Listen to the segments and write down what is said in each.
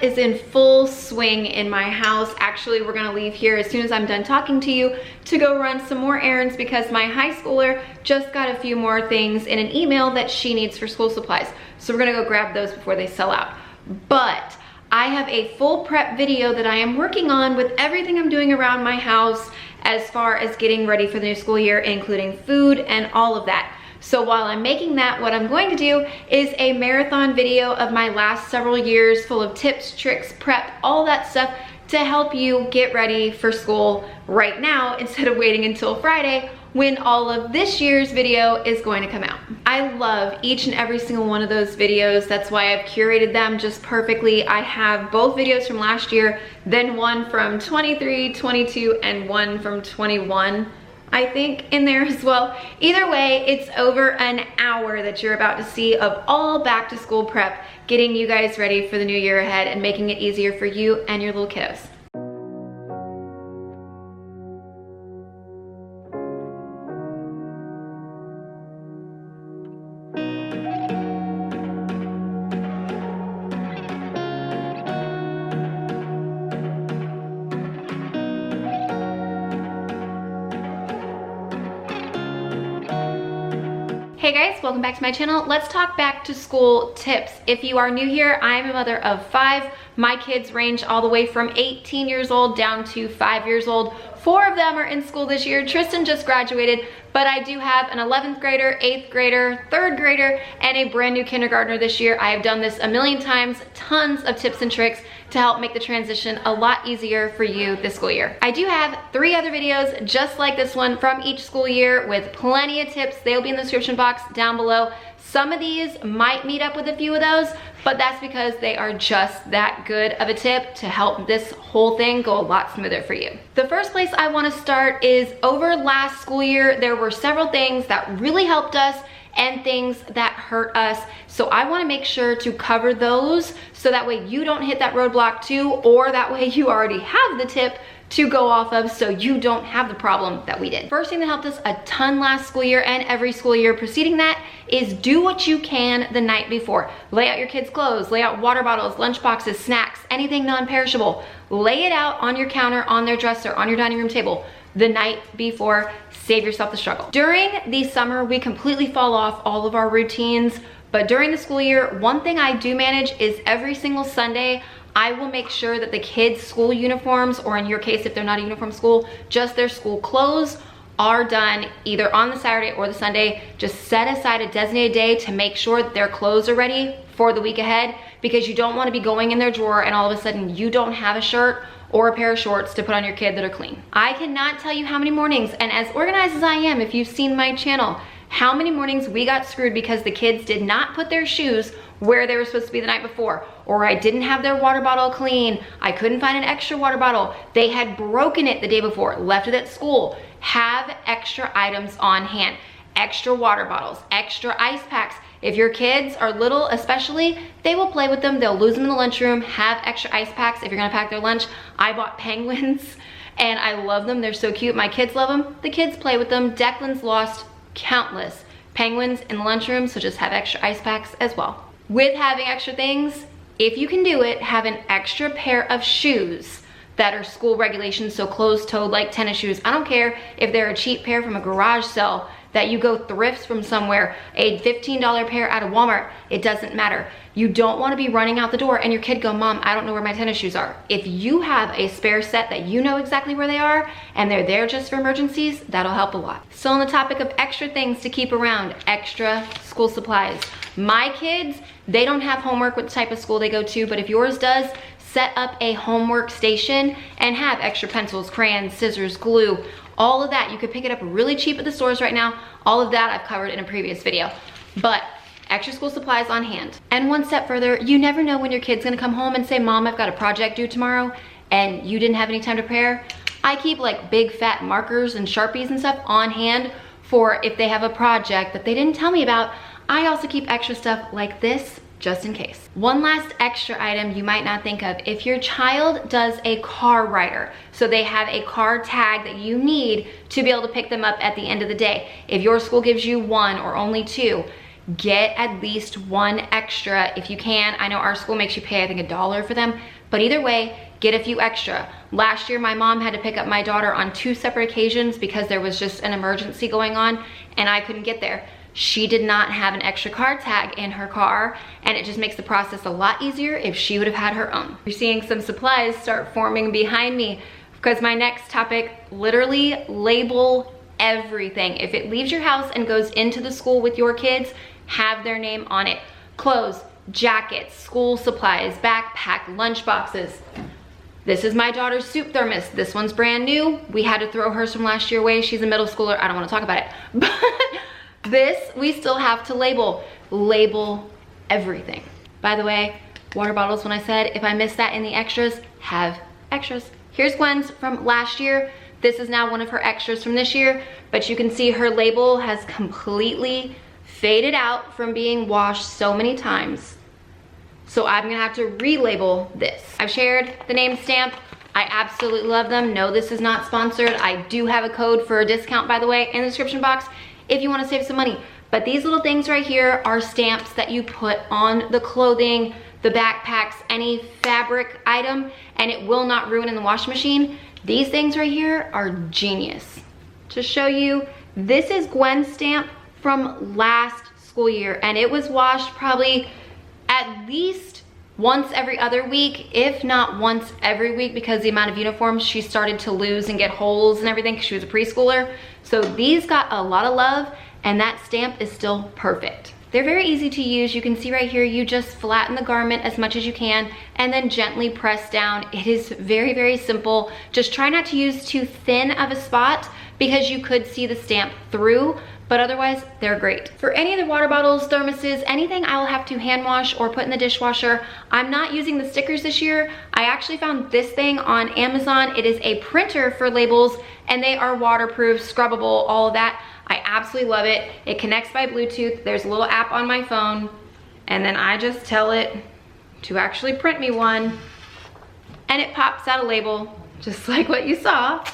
prep is in full swing in my house. Actually, we're gonna leave here as soon as I'm done talking to you to go run some more errands because my high schooler just got a few more things in an email that she needs for school supplies. So we're gonna go grab those before they sell out. But I have a full prep video that I am working on with everything I'm doing around my house as far as getting ready for the new school year, including food and all of that. So while I'm making that, what I'm going to do is a marathon video of my last several years full of tips, tricks, prep, all that stuff to help you get ready for school right now instead of waiting until Friday when all of this year's video is going to come out. I love each and every single one of those videos. That's why I've curated them just perfectly. I have both videos from last year, then one from 23, 22, and one from 21. I think in there as well. Either way, it's over an hour that you're about to see of all back to school prep, getting you guys ready for the new year ahead and making it easier for you and your little kiddos. Hey guys, welcome back to my channel. Let's talk back to school tips. If you are new here, I am a mother of 5. My kids range all the way from 18 years old down to 5 years old. 4 of them are in school this year. Tristan just graduated, but I do have an 11th grader, 8th grader, 3rd grader, and a brand new kindergartner this year. I have done this a million times, tons of tips and tricks to help make the transition a lot easier for you this school year. I do have 3 other videos just like this one from each school year with plenty of tips. They'll be in the description box down below. Some of these might meet up with a few of those, but that's because they are just that good of a tip to help this whole thing go a lot smoother for you. The first place I want to start is over last school year, there were several things that really helped us and things that hurt us. So I want to make sure to cover those so that way you don't hit that roadblock too, or that way you already have the tip to go off of so you don't have the problem that we did. First thing that helped us a ton last school year and every school year preceding that is do what you can the night before. Lay out your kids' clothes, lay out water bottles, lunch boxes, snacks, anything non-perishable. Lay it out on your counter, on their dresser, on your dining room table the night before. Save yourself the struggle. During the summer, we completely fall off all of our routines, but during the school year, one thing I do manage is every single Sunday, I will make sure that the kids' school uniforms, or in your case, if they're not a uniform school, just their school clothes are done either on the Saturday or the Sunday. Just set aside a designated day to make sure that their clothes are ready for the week ahead, because you don't want to be going in their drawer and all of a sudden you don't have a shirt or a pair of shorts to put on your kid that are clean. I cannot tell you how many mornings, and as organized as I am, if you've seen my channel, how many mornings we got screwed because the kids did not put their shoes where they were supposed to be the night before, or I didn't have their water bottle clean, I couldn't find an extra water bottle, they had broken it the day before, left it at school. Have extra items on hand, extra water bottles, extra ice packs. If your kids are little especially, they will play with them, they'll lose them in the lunchroom. Have extra ice packs if you're gonna pack their lunch. I bought penguins and I love them, they're so cute. My kids love them, the kids play with them. Declan's lost countless penguins in the lunchroom, so just have extra ice packs as well. With having extra things, if you can do it, have an extra pair of shoes that are school regulations, so closed-toed like tennis shoes. I don't care if they're a cheap pair from a garage sale that you go thrift from somewhere, a $15 pair out of Walmart, it doesn't matter. You don't want to be running out the door and your kid go, Mom, I don't know where my tennis shoes are. If you have a spare set that you know exactly where they are and they're there just for emergencies, that'll help a lot. So on the topic of extra things to keep around, extra school supplies. My kids, they don't have homework with the type of school they go to, but if yours does, set up a homework station and have extra pencils, crayons, scissors, glue, all of that. You could pick it up really cheap at the stores right now. All of that I've covered in a previous video. But extra school supplies on hand. And one step further, you never know when your kid's gonna come home and say, Mom, I've got a project due tomorrow, and you didn't have any time to prepare. I keep like big fat markers and Sharpies and stuff on hand for if they have a project that they didn't tell me about. I also keep extra stuff like this just in case. One last extra item you might not think of. If your child does a car rider, so they have a car tag that you need to be able to pick them up at the end of the day. If your school gives you 1 or only 2, get at least one extra if you can. I know our school makes you pay, I think, $1 for them, but either way, get a few extra. Last year, my mom had to pick up my daughter on 2 separate occasions because there was just an emergency going on and I couldn't get there. She did not have an extra car tag in her car, and it just makes the process a lot easier if she would have had her own. You're seeing some supplies start forming behind me because my next topic, literally label everything. If it leaves your house and goes into the school with your kids, have their name on it. Clothes, jackets, school supplies, backpack, lunch boxes. This is my daughter's soup thermos. This one's brand new. We had to throw hers from last year away. She's a middle schooler. I don't want to talk about it. But this, we still have to label. Label everything. By the way, water bottles, when I said if I missed that in the extras, have extras. Here's Gwen's from last year. This is now one of her extras from this year, but you can see her label has completely faded out from being washed so many times. So I'm gonna have to relabel this. I've shared the name stamp. I absolutely love them. No, this is not sponsored. I do have a code for a discount, by the way, in the description box if you want to save some money. But these little things right here are stamps that you put on the clothing, the backpacks, any fabric item, and it will not ruin in the washing machine. These things right here are genius. To show you, this is Gwen's stamp from last school year, and it was washed probably at least once every other week, if not once every week, because the amount of uniforms she started to lose and get holes and everything because she was a preschooler. So these got a lot of love, and that stamp is still perfect. They're very easy to use. You can see right here, you just flatten the garment as much as you can and then gently press down. It is very, very simple. Just try not to use too thin of a spot because you could see the stamp through, but otherwise they're great. For any of the water bottles, thermoses, anything I will have to hand wash or put in the dishwasher, I'm not using the stickers this year. I actually found this thing on Amazon. It is a printer for labels and they are waterproof, scrubbable, all of that. I absolutely love it. It connects by Bluetooth. There's a little app on my phone and then I just tell it to actually print me one and it pops out a label just like what you saw.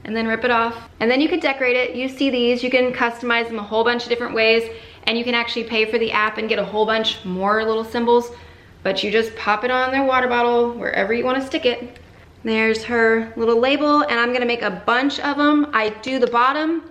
And then rip it off. And then you could decorate it. You see these, you can customize them a whole bunch of different ways and you can actually pay for the app and get a whole bunch more little symbols, but you just pop it on their water bottle wherever you want to stick it. There's her little label and I'm gonna make a bunch of them. I do the bottom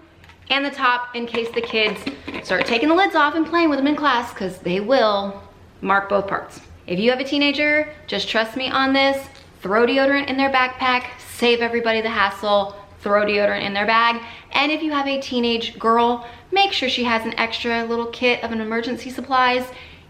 and the top in case the kids start taking the lids off and playing with them in class, because they will mark both parts. If you have a teenager, just trust me on this. Throw deodorant in their backpack, save everybody the hassle. Throw deodorant in their bag. And if you have a teenage girl, make sure she has an extra little kit of an emergency supplies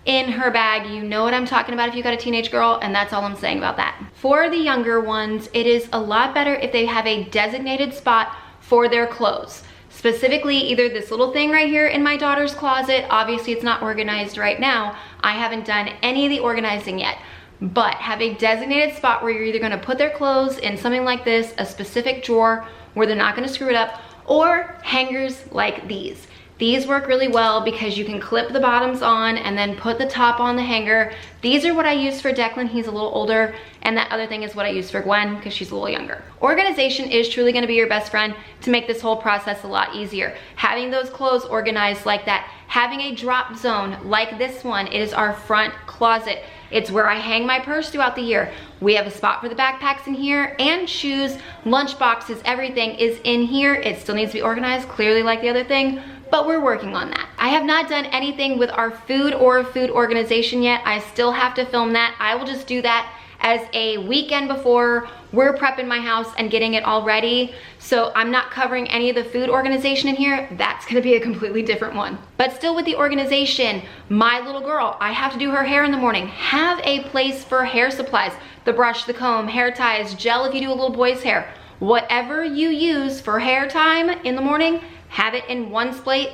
in her bag. You know what I'm talking about if you got a teenage girl, and that's all I'm saying about that. For the younger ones, it is a lot better if they have a designated spot for their clothes. Specifically, either this little thing right here in my daughter's closet. Obviously, it's not organized right now. I haven't done any of the organizing yet. But have a designated spot where you're either gonna put their clothes in something like this, a specific drawer where they're not gonna screw it up, or hangers like these. These work really well because you can clip the bottoms on and then put the top on the hanger. These are what I use for Declan, he's a little older, and that other thing is what I use for Gwen because she's a little younger. Organization is truly gonna be your best friend to make this whole process a lot easier. Having those clothes organized like that, having a drop zone like this one, it is our front closet. It's where I hang my purse throughout the year. We have a spot for the backpacks in here and shoes, lunch boxes, everything is in here. It still needs to be organized, clearly like the other thing, but we're working on that. I have not done anything with our food or food organization yet. I still have to film that. I will just do that as a weekend before we're prepping my house and getting it all ready. So I'm not covering any of the food organization in here. That's gonna be a completely different one. But still with the organization, my little girl, I have to do her hair in the morning. Have a place for hair supplies. The brush, the comb, hair ties, gel if you do a little boy's hair. Whatever you use for hair time in the morning, have it in one place,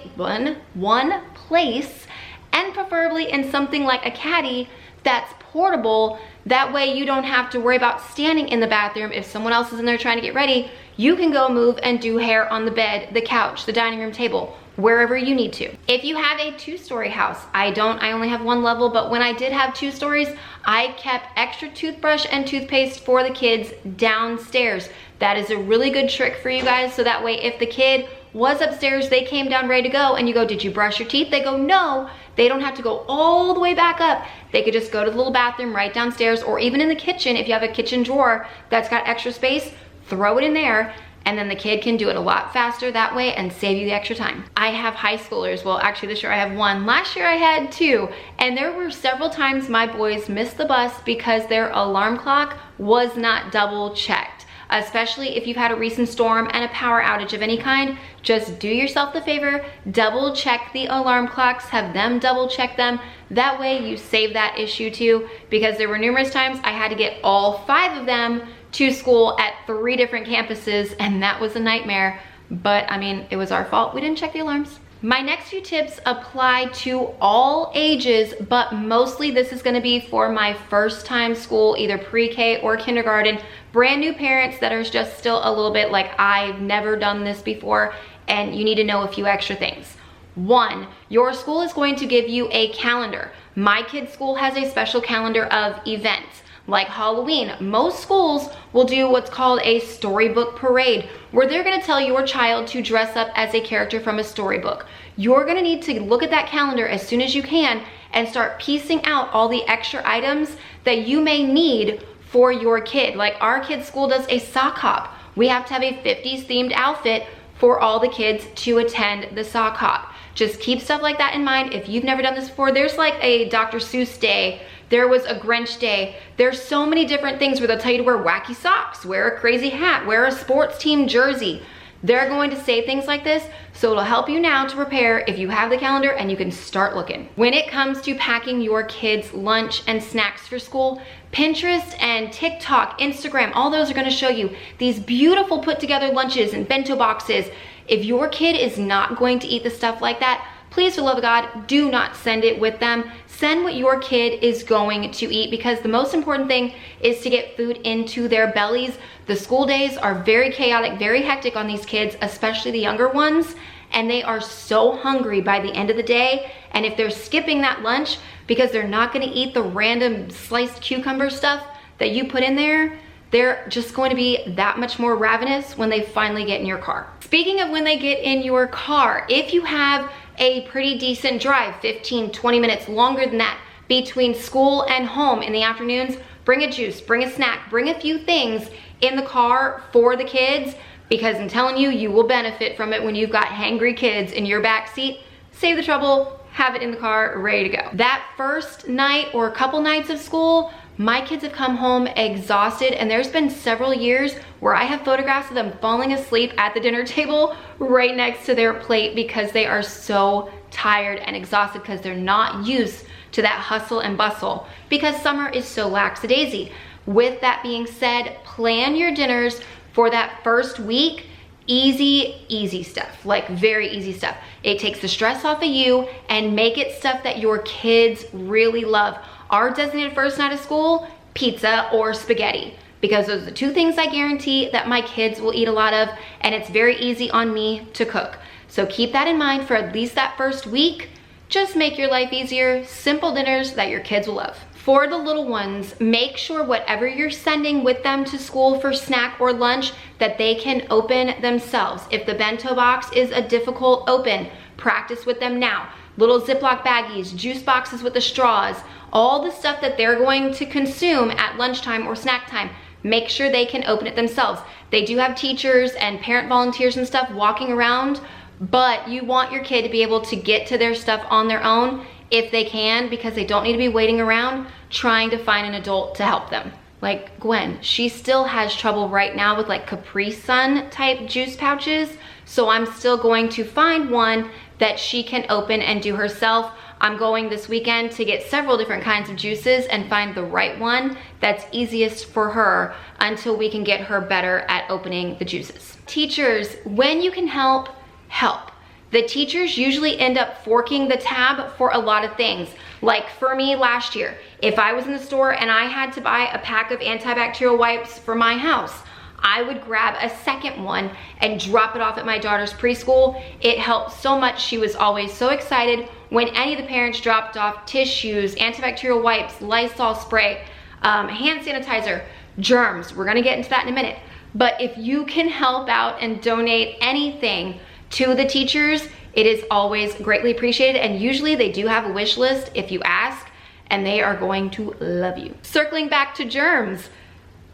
and preferably in something like a caddy that's portable. That way you don't have to worry about standing in the bathroom. If someone else is in there trying to get ready, you can go move and do hair on the bed, the couch, the dining room table, wherever you need to. If you have a 2-story house, I only have 1 level, but when I did have 2 stories, I kept extra toothbrush and toothpaste for the kids downstairs. That is a really good trick for you guys, so that way if the kid was upstairs, they came down ready to go, and you go, did you brush your teeth? They go, no. They don't have to go all the way back up. They could just go to the little bathroom right downstairs, or even in the kitchen, if you have a kitchen drawer that's got extra space, throw it in there, and then the kid can do it a lot faster that way and save you the extra time. I have high schoolers. Well, actually this year I have one. Last year I had two. And there were several times my boys missed the bus because their alarm clock was not double checked. Especially if you've had a recent storm and a power outage of any kind, just do yourself the favor, double check the alarm clocks, have them double check them. That way you save that issue too, because there were numerous times I had to get all 5 of them to school at 3 different campuses, and that was a nightmare. But I mean, it was our fault. We didn't check the alarms. My next few tips apply to all ages, but mostly this is gonna be for my first time school, either pre-K or kindergarten. Brand new parents that are just still a little bit like, I've never done this before, and you need to know a few extra things. 1, your school is going to give you a calendar. My kid's school has a special calendar of events. Like Halloween, most schools will do what's called a storybook parade, where they're gonna tell your child to dress up as a character from a storybook. You're gonna need to look at that calendar as soon as you can and start piecing out all the extra items that you may need for your kid. Like our kid's school does a sock hop. We have to have a 50s themed outfit for all the kids to attend the sock hop. Just keep stuff like that in mind. If you've never done this before, there's like a Dr. Seuss day. There was a Grinch day. There's so many different things where they'll tell you to wear wacky socks, wear a crazy hat, wear a sports team jersey. They're going to say things like this, so it'll help you now to prepare if you have the calendar and you can start looking. When it comes to packing your kids' lunch and snacks for school, Pinterest and TikTok, Instagram, all those are gonna show you these beautiful put together lunches and bento boxes. If your kid is not going to eat the stuff like that, please, for the love of God, do not send it with them. Send what your kid is going to eat, because the most important thing is to get food into their bellies. The school days are very chaotic, very hectic on these kids, especially the younger ones, and they are so hungry by the end of the day. And if they're skipping that lunch because they're not gonna eat the random sliced cucumber stuff that you put in there, they're just going to be that much more ravenous when they finally get in your car. Speaking of when they get in your car, if you have a pretty decent drive, 15, 20 minutes, longer than that, between school and home in the afternoons, bring a juice, bring a snack, bring a few things in the car for the kids, because I'm telling you, you will benefit from it when you've got hangry kids in your back seat. Save the trouble, have it in the car, ready to go. That first night or a couple nights of school, my kids have come home exhausted, and there's been several years where I have photographs of them falling asleep at the dinner table right next to their plate because they are so tired and exhausted because they're not used to that hustle and bustle because summer is so lackadaisy. With that being said, plan your dinners for that first week. Easy stuff, like very easy stuff. It takes the stress off of you and make it stuff that your kids really love. Our designated first night of school, pizza or spaghetti, because those are the 2 things I guarantee that my kids will eat a lot of, and it's very easy on me to cook. So keep that in mind for at least that first week. Just make your life easier, simple dinners that your kids will love. For the little ones, make sure whatever you're sending with them to school for snack or lunch that they can open themselves. If the bento box is a difficult open, practice with them now. Little Ziploc baggies, juice boxes with the straws, all the stuff that they're going to consume at lunchtime or snack time, make sure they can open it themselves. They do have teachers and parent volunteers and stuff walking around, but you want your kid to be able to get to their stuff on their own if they can, because they don't need to be waiting around trying to find an adult to help them. Like Gwen, she still has trouble right now with like Capri Sun type juice pouches, so I'm still going to find one that she can open and do herself. I'm going this weekend to get several different kinds of juices and find the right one that's easiest for her until we can get her better at opening the juices. Teachers, when you can help, help. The teachers usually end up forking the tab for a lot of things. Like for me last year, if I was in the store and I had to buy a pack of antibacterial wipes for my house, I would grab a second one and drop it off at my daughter's preschool. It helped so much. She was always so excited when any of the parents dropped off tissues, antibacterial wipes, Lysol spray, hand sanitizer, germs. We're gonna get into that in a minute. But if you can help out and donate anything to the teachers, it is always greatly appreciated, and usually they do have a wish list if you ask, and they are going to love you. Circling back to germs,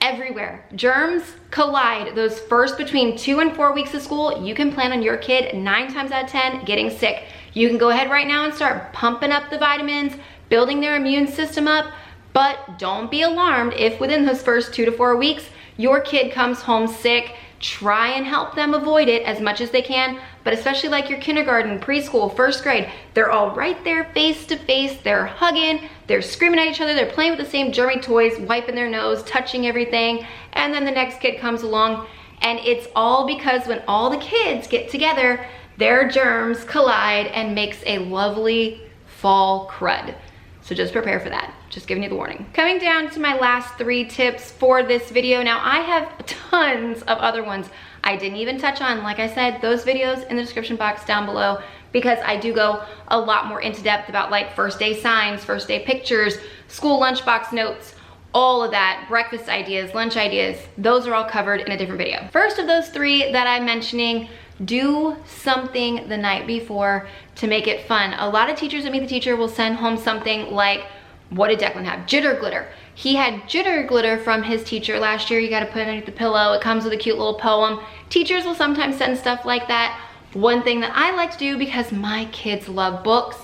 everywhere. Germs collide those first between 2 and 4 weeks of school. You can plan on your kid 9 times out of 10 getting sick. You can go ahead right now and start pumping up the vitamins, building their immune system up, but don't be alarmed if within those first 2 to 4 weeks, your kid comes home sick. Try and help them avoid it as much as they can, but especially like your kindergarten, preschool, first grade, they're all right there face to face, they're hugging, they're screaming at each other, they're playing with the same germy toys, wiping their nose, touching everything, and then the next kid comes along, and it's all because when all the kids get together, their germs collide and makes a lovely fall crud. So just prepare for that. Just giving you the warning. Coming down to my last 3 tips for this video. Now I have tons of other ones I didn't even touch on. Like I said, those videos in the description box down below, because I do go a lot more into depth about like first day signs, first day pictures, school lunchbox notes, all of that, breakfast ideas, lunch ideas. Those are all covered in a different video. First of those 3 that I'm mentioning, do something the night before to make it fun. A lot of teachers at Meet the Teacher will send home something like, what did Declan have? Jitter glitter. He had jitter glitter from his teacher last year. You gotta put it underneath the pillow. It comes with a cute little poem. Teachers will sometimes send stuff like that. One thing that I like to do, because my kids love books,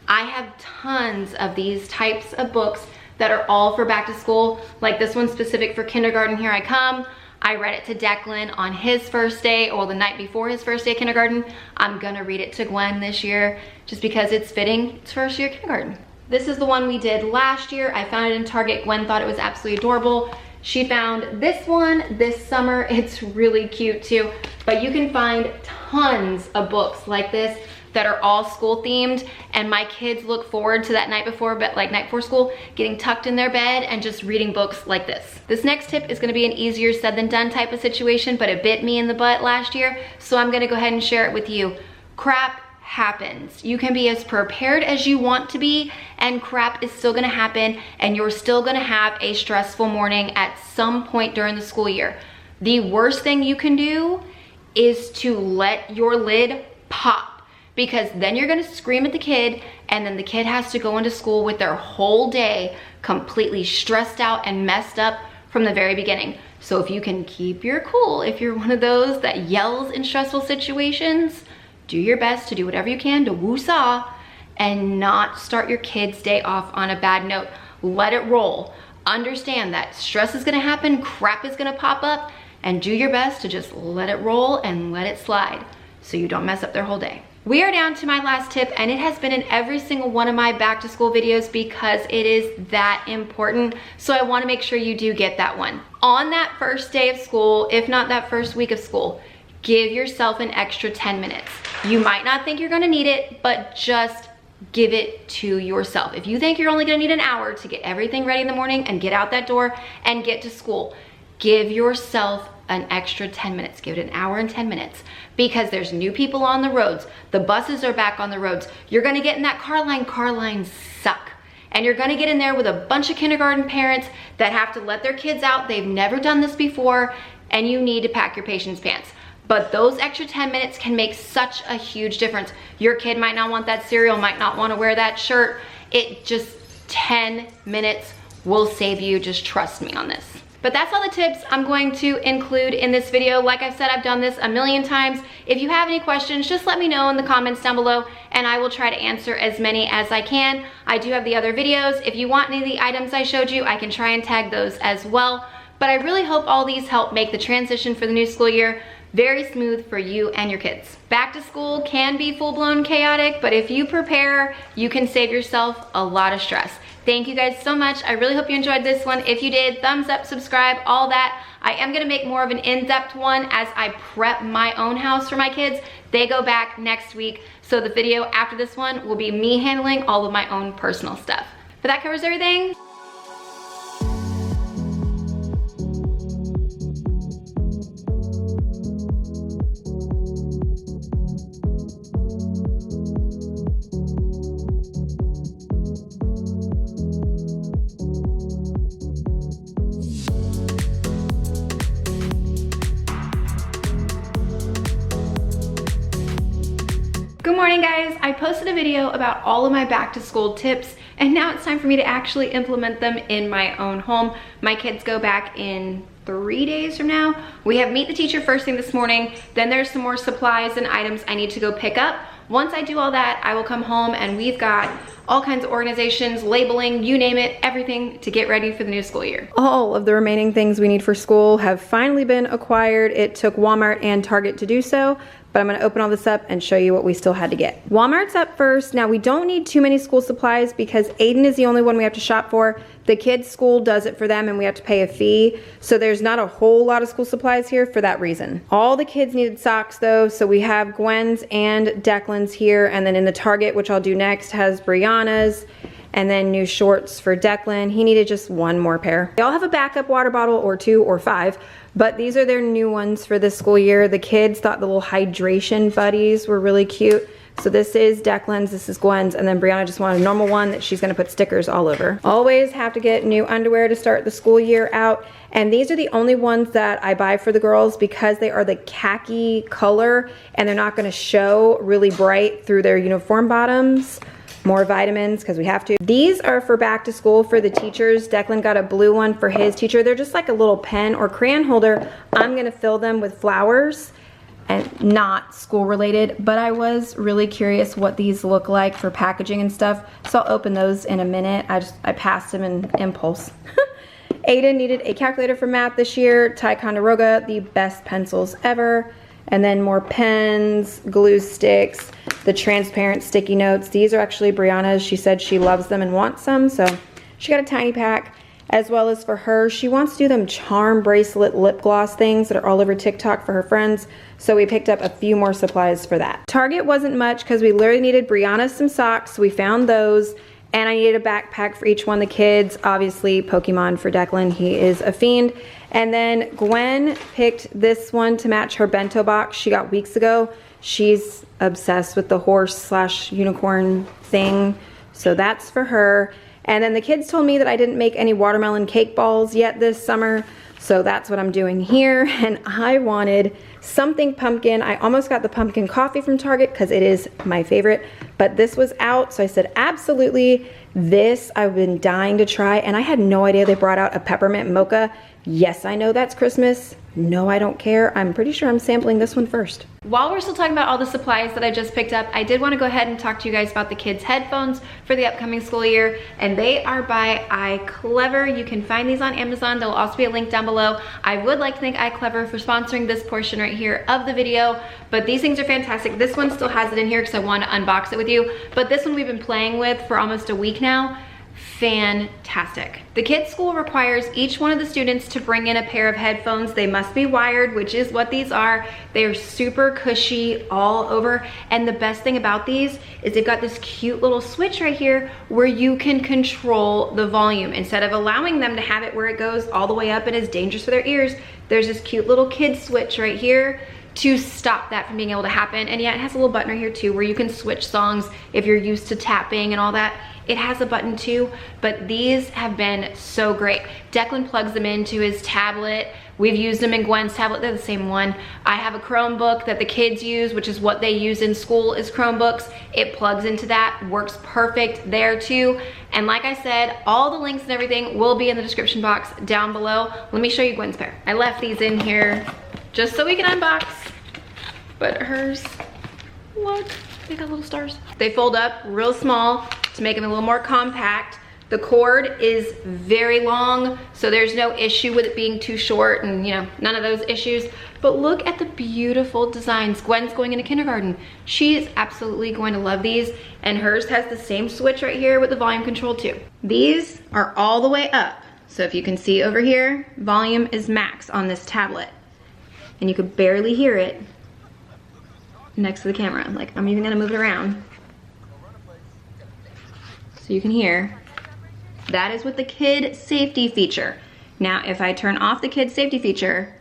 I have tons of these types of books that are all for back to school. Like this one specific for kindergarten, Here I Come. I read it to Declan on his first day, or the night before his first day of kindergarten. I'm gonna read it to Gwen this year just because it's fitting. It's first year kindergarten. This is the one we did last year. I found it in Target. Gwen thought it was absolutely adorable. She found this one this summer. It's really cute too, but you can find tons of books like this that are all school themed, and my kids look forward to that night before, but like night before school, getting tucked in their bed and just reading books like this. This next tip is gonna be an easier said than done type of situation, but it bit me in the butt last year, so I'm gonna go ahead and share it with you. Crap happens. You can be as prepared as you want to be, and crap is still gonna happen, and you're still gonna have a stressful morning at some point during the school year. The worst thing you can do is to let your lid pop, because then you're gonna scream at the kid, and then the kid has to go into school with their whole day completely stressed out and messed up from the very beginning. So if you can keep your cool, if you're one of those that yells in stressful situations, do your best to do whatever you can to woo-saw and not start your kid's day off on a bad note. Let it roll. Understand that stress is gonna happen, crap is gonna pop up, and do your best to just let it roll and let it slide so you don't mess up their whole day. We are down to my last tip, and it has been in every single one of my back to school videos because it is that important. So I wanna make sure you do get that one. On that first day of school, if not that first week of school, give yourself an extra 10 minutes. You might not think you're gonna need it, but just give it to yourself. If you think you're only gonna need an hour to get everything ready in the morning and get out that door and get to school, give yourself an extra 10 minutes. Give it an hour and 10 minutes, because there's new people on the roads. The buses are back on the roads. You're gonna get in that car line. Car lines suck. And you're gonna get in there with a bunch of kindergarten parents that have to let their kids out. They've never done this before, and you need to pack your patience pants. But those extra 10 minutes can make such a huge difference. Your kid might not want that cereal, might not wanna wear that shirt. It just 10 minutes will save you, just trust me on this. But that's all the tips I'm going to include in this video. Like I said, I've done this a million times. If you have any questions, just let me know in the comments down below, and I will try to answer as many as I can. I do have the other videos. If you want any of the items I showed you, I can try and tag those as well. But I really hope all these help make the transition for the new school year very smooth for you and your kids. Back to school can be full-blown chaotic, but if you prepare, you can save yourself a lot of stress. Thank you guys so much. I really hope you enjoyed this one. If you did, thumbs up, subscribe, all that. I am gonna make more of an in-depth one as I prep my own house for my kids. They go back next week, so the video after this one will be me handling all of my own personal stuff. But that covers everything. morning, guys. I posted a video about all of my back to school tips, and now it's time for me to actually implement them in my own home. My kids go back in 3 days from now. We have meet the teacher first thing this morning. Then there's some more supplies and items I need to go pick up. Once I do all that, I will come home and we've got all kinds of organizations, labeling, you name it, everything to get ready for the new school year. All of the remaining things we need for school have finally been acquired. It took Walmart and Target to do so, but I'm gonna open all this up and show you what we still had to get. Walmart's up first. Now, we don't need too many school supplies because Aiden is the only one we have to shop for. The kids' school does it for them and we have to pay a fee. So there's not a whole lot of school supplies here for that reason. All the kids needed socks though. So we have Gwen's and Declan's here. And then in the Target, which I'll do next, has Brianna's. And then new shorts for Declan. He needed just one more pair. They all have a backup water bottle or 2 or 5, but these are their new ones for this school year. The kids thought the little hydration buddies were really cute. So this is Declan's, this is Gwen's, and then Brianna just wanted a normal one that she's gonna put stickers all over. Always have to get new underwear to start the school year out. And these are the only ones that I buy for the girls because they are the khaki color and they're not gonna show really bright through their uniform bottoms. More vitamins because we have to. These are for back to school for the teachers. Declan got a blue one for his teacher. They're just like a little pen or crayon holder. I'm gonna fill them with flowers and not school related, but I was really curious what these look like for packaging and stuff. So I'll open those in a minute. I passed them in impulse. Aiden needed a calculator for math this year. Ticonderoga, the best pencils ever. And then more pens, glue sticks, the transparent sticky notes. These are actually Brianna's. She said she loves them and wants some, so she got a tiny pack. As well as for her, she wants to do them charm bracelet lip gloss things that are all over TikTok for her friends. So we picked up a few more supplies for that. Target wasn't much because we literally needed Brianna some socks. We found those. And I needed a backpack for each one of the kids. Obviously, Pokemon for Declan. He is a fiend. And then Gwen picked this one to match her bento box she got weeks ago. She's obsessed with the horse/unicorn thing. So that's for her. And then the kids told me that I didn't make any watermelon cake balls yet this summer. So that's what I'm doing here. And I wanted something pumpkin. I almost got the pumpkin coffee from Target because it is my favorite, but this was out. So I said, absolutely, this I've been dying to try. And I had no idea they brought out a peppermint mocha. Yes, I know that's Christmas. No, I don't care. I'm pretty sure I'm sampling this one first. While we're still talking about all the supplies that I just picked up, I did want to go ahead and talk to you guys about the kids' headphones for the upcoming school year. And they are by iClever. You can find these on Amazon. There'll also be a link down below. I would like to thank iClever for sponsoring this portion right here of the video. But these things are fantastic. This one still has it in here because I want to unbox it with you. But this one we've been playing with for almost a week now. Fantastic. The kids' school requires each one of the students to bring in a pair of headphones. They must be wired, which is what these are. They are super cushy all over. And the best thing about these is they've got this cute little switch right here where you can control the volume. Instead of allowing them to have it where it goes all the way up and is dangerous for their ears, there's this cute little kid switch right here to stop that from being able to happen. And yeah, it has a little button right here too where you can switch songs if you're used to tapping and all that. It has a button too, but these have been so great. Declan plugs them into his tablet. We've used them in Gwen's tablet, they're the same one. I have a Chromebook that the kids use, which is what they use in school is Chromebooks. It plugs into that, works perfect there too. And like I said, all the links and everything will be in the description box down below. Let me show you Gwen's pair. I left these in here just so we can unbox, but hers, what? They got little stars. They fold up real small to make them a little more compact. The cord is very long, so there's no issue with it being too short and none of those issues. But look at the beautiful designs. Gwen's going into kindergarten. She is absolutely going to love these, and hers has the same switch right here with the volume control too. These are all the way up. So if you can see over here, volume is max on this tablet. And you could barely hear it next to the camera. Like, I'm even gonna move it around so you can hear. That is with the kid safety feature. Now, if I turn off the kid safety feature,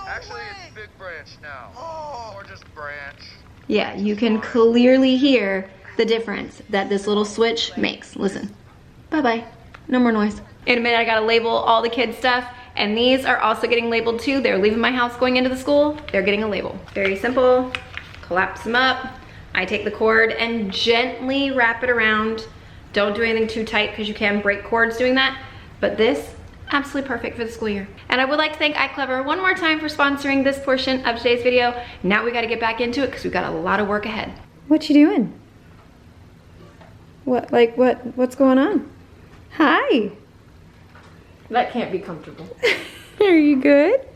actually it's big branch now, or just branch. Yeah, you can clearly hear the difference that this little switch makes. Listen, bye-bye, no more noise. In a minute, I gotta label all the kids' stuff. And these are also getting labeled too. They're leaving my house going into the school. They're getting a label. Very simple, collapse them up. I take the cord and gently wrap it around. Don't do anything too tight because you can break cords doing that. But this, absolutely perfect for the school year. And I would like to thank iClever one more time for sponsoring this portion of today's video. Now we gotta get back into it because we've got a lot of work ahead. What you doing? What's going on? Hi. That can't be comfortable. Are you good?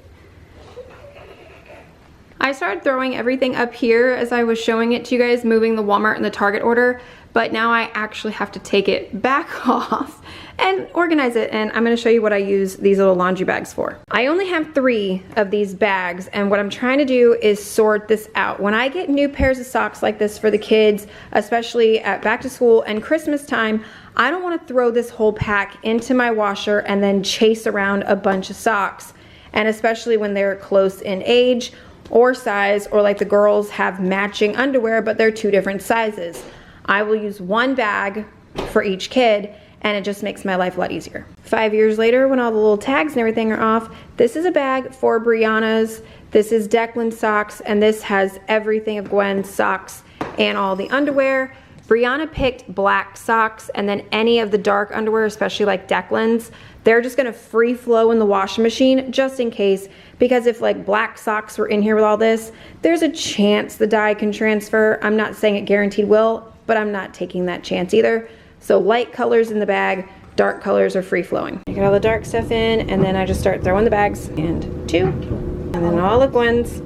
I started throwing everything up here as I was showing it to you guys, moving the Walmart and the Target order, but now I actually have to take it back off and organize it, and I'm gonna show you what I use these little laundry bags for. I only have 3 of these bags, and what I'm trying to do is sort this out. When I get new pairs of socks like this for the kids, especially at back to school and Christmas time, I don't wanna throw this whole pack into my washer and then chase around a bunch of socks, and especially when they're close in age or size, or like the girls have matching underwear but they're 2 different sizes. I will use 1 bag for each kid, and it just makes my life a lot easier. 5 years later, when all the little tags and everything are off, this is a bag for Brianna's, this is Declan's socks, and this has everything of Gwen's socks and all the underwear. Brianna picked black socks, and then any of the dark underwear, especially like Declan's, they're just gonna free flow in the washing machine just in case, because if like black socks were in here with all this, there's a chance the dye can transfer. I'm not saying it guaranteed will, but I'm not taking that chance either. So light colors in the bag, dark colors are free flowing. I get all the dark stuff in, and then I just start throwing the bags, and 2, and then all of Gwen's.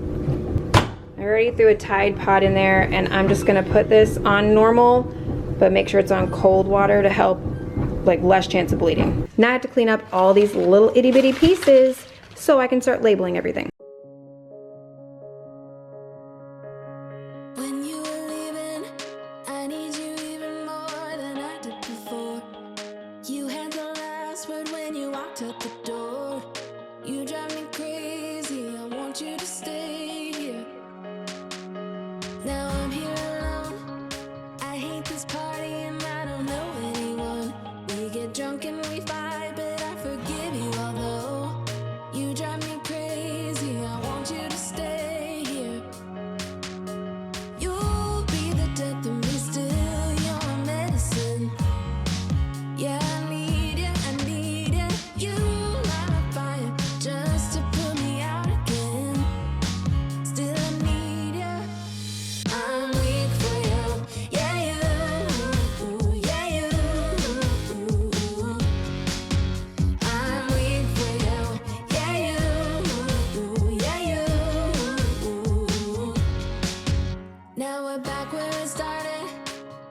I already threw a Tide Pod in there, and I'm just gonna put this on normal, but make sure it's on cold water to help, like, less chance of bleeding. Now I have to clean up all these little itty bitty pieces so I can start labeling everything. When you were leaving, I need you even more than I did before. You had the last word when you walked out the door. You drive me crazy, I want you to stay here. Now I'm here alone, I hate this party and I don't know anyone. We get drunk and we fight, but I forgive you, although you drive me crazy, I want you to stay here. You'll be the death of me still, you're medicine. Yeah, I need you, I need you. You light my fire just to put me out again. Still I need you. I'm weak for you. Yeah, you. Yeah, you. I'm weak for you. Yeah, you. Yeah, you. Now we're back where it started.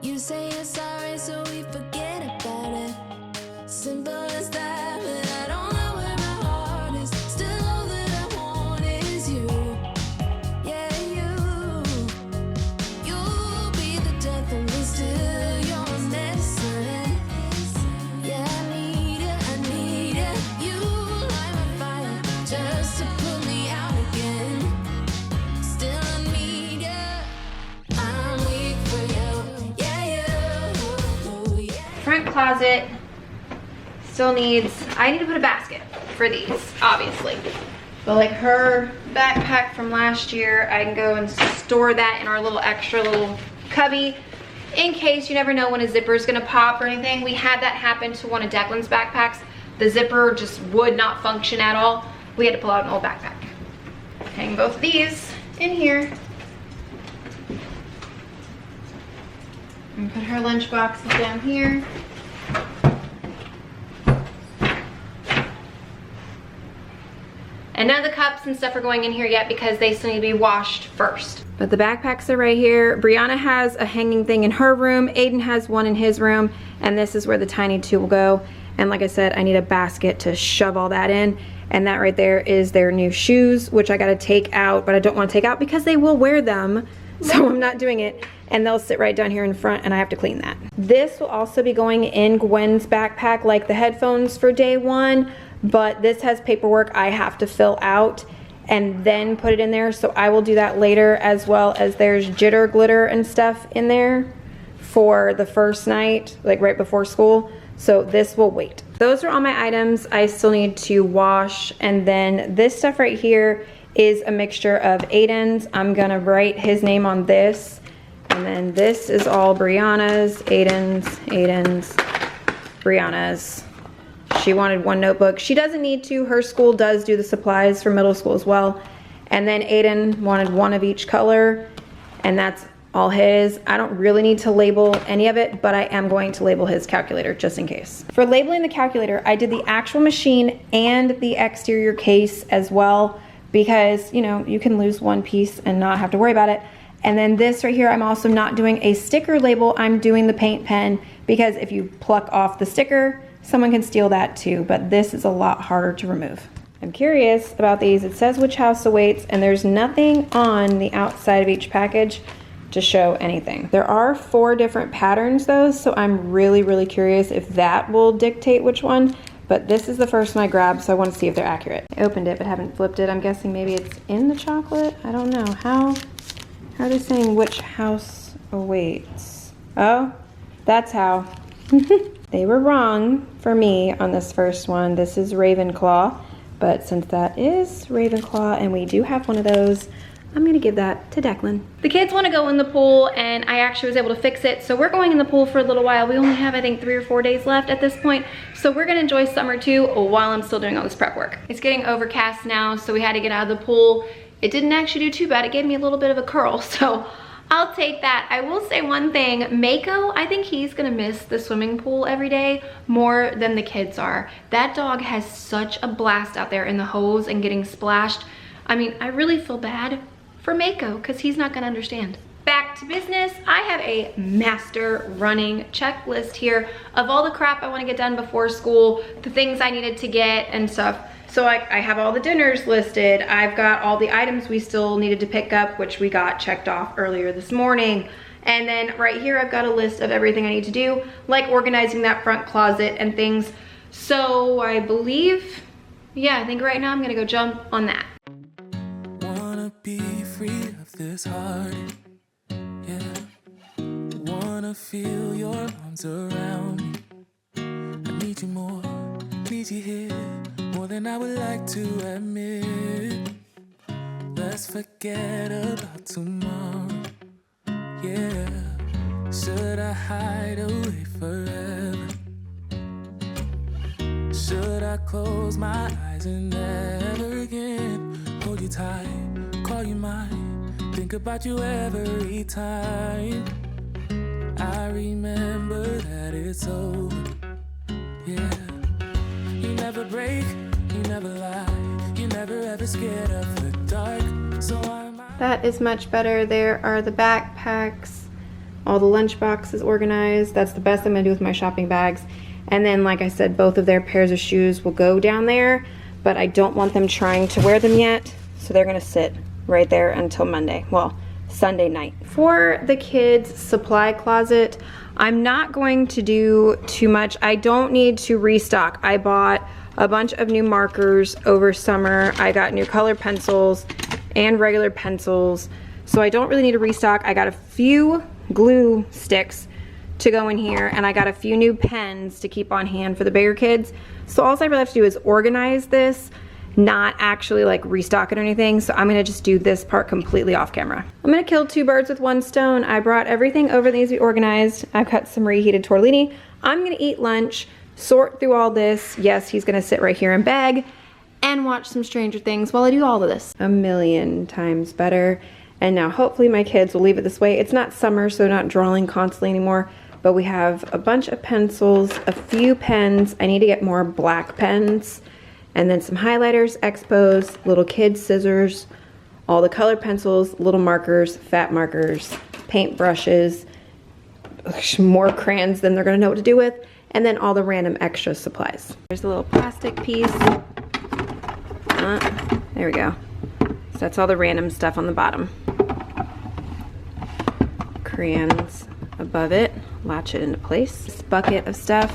You say you're sorry, so we forget about it. Simple as that, but I don't know where my heart is. Still all that I want is you. Yeah, you. You'll be the death of me still. You're medicine. Yeah, I need you, I need you. You light my fire just to put me out again. Still I need you. I'm weak for you. Yeah, you. Yeah. Front closet still needs, I need to put a basket for these, obviously. But like her backpack from last year, I can go and store that in our little extra little cubby in case you never know when a zipper is gonna pop or anything. We had that happen to one of Declan's backpacks. The zipper just would not function at all. We had to pull out an old backpack. Hang both of these in here. And put her lunch boxes down here. And none of the cups and stuff are going in here yet because they still need to be washed first. But the backpacks are right here. Brianna has a hanging thing in her room. Aiden has one in his room. And this is where the tiny 2 will go. And like I said, I need a basket to shove all that in. And that right there is their new shoes, which I gotta take out, but I don't wanna take out because they will wear them. So I'm not doing it. And they'll sit right down here in front and I have to clean that. This will also be going in Gwen's backpack, like the headphones for day 1. But this has paperwork I have to fill out and then put it in there, so I will do that later, as well as there's jitter glitter and stuff in there for the first night, like right before school, so this will wait. Those are all my items I still need to wash, and then this stuff right here is a mixture of Aiden's. I'm gonna write his name on this And then this is all Brianna's, Aiden's, Brianna's. She wanted one notebook. She doesn't need to. Her school does do the supplies for middle school as well. And then Aiden wanted one of each color, and that's all his. I don't really need to label any of it, but I am going to label his calculator just in case. For labeling the calculator, I did the actual machine and the exterior case as well, because you know, you can lose one piece and not have to worry about it. And then this right here, I'm also not doing a sticker label, I'm doing the paint pen, because if you pluck off the sticker, someone can steal that too, but this is a lot harder to remove. I'm curious about these. It says which house awaits, and there's nothing on the outside of each package to show anything. There are 4 different patterns though, so I'm really curious if that will dictate which one, but this is the first one I grabbed, so I want to see if they're accurate. I opened it but haven't flipped it. I'm guessing maybe it's in the chocolate. I don't know. How are they saying which house awaits? Oh, that's how. They were wrong for me on this first one. This is Ravenclaw, but since that is Ravenclaw and we do have one of those, I'm gonna give that to Declan. The kids wanna go in the pool, and I actually was able to fix it, so we're going in the pool for a little while. We only have, I think, 3 or 4 days left at this point, so we're gonna enjoy summer too while I'm still doing all this prep work. It's getting overcast now, so we had to get out of the pool. It didn't actually do too bad. It gave me a little bit of a curl, so I'll take that. I will say one thing, Mako, I think he's gonna miss the swimming pool every day more than the kids are. That dog has such a blast out there in the hose and getting splashed. I mean, I really feel bad for Mako because he's not gonna understand. Back to business. I have a master running checklist here of all the crap I wanna get done before school, the things I needed to get and stuff. So I have all the dinners listed. I've got all the items we still needed to pick up, which we got checked off earlier this morning. And then right here, I've got a list of everything I need to do, like organizing that front closet and things. So I believe, yeah, I think right now I'm gonna go jump on that. Wanna be free of this heart, yeah. Wanna feel your arms around me. I need you more, need you here, more than I would like to admit. Let's forget about tomorrow, yeah. Should I hide away forever? Should I close my eyes and never again hold you tight, call you mine, think about you every time? I remember that it's over, yeah. You never break, you never lie, you never ever scared of the dark. So that is much better. There are the backpacks, all the lunch boxes organized. That's the best I'm gonna do with my shopping bags. And then, like I said, both of their pairs of shoes will go down there, but I don't want them trying to wear them yet, so they're gonna sit right there until Monday. Well, Sunday night. For the kids' supply closet, I'm not going to do too much. I don't need to restock. I bought a bunch of new markers over summer. I got new color pencils and regular pencils, so I don't really need to restock. I got a few glue sticks to go in here, and I got a few new pens to keep on hand for the bigger kids. So all I really have to do is organize this, not actually like restock it or anything. So I'm gonna just do this part completely off camera. I'm gonna kill 2 birds with 1 stone. I brought everything over that needs to be organized. I've got some reheated tortellini. I'm gonna eat lunch, sort through all this. Yes, he's gonna sit right here and beg and watch some Stranger Things while I do all of this. A million times better. And now hopefully my kids will leave it this way. It's not summer, so they're not drawing constantly anymore, but we have a bunch of pencils, a few pens. I need to get more black pens, and then some highlighters, expos, little kid scissors, all the color pencils, little markers, fat markers, paint brushes, more crayons than they're gonna know what to do with, and then all the random extra supplies. There's a little plastic piece. There we go. So that's all the random stuff on the bottom. Crayons above it, latch it into place. This bucket of stuff,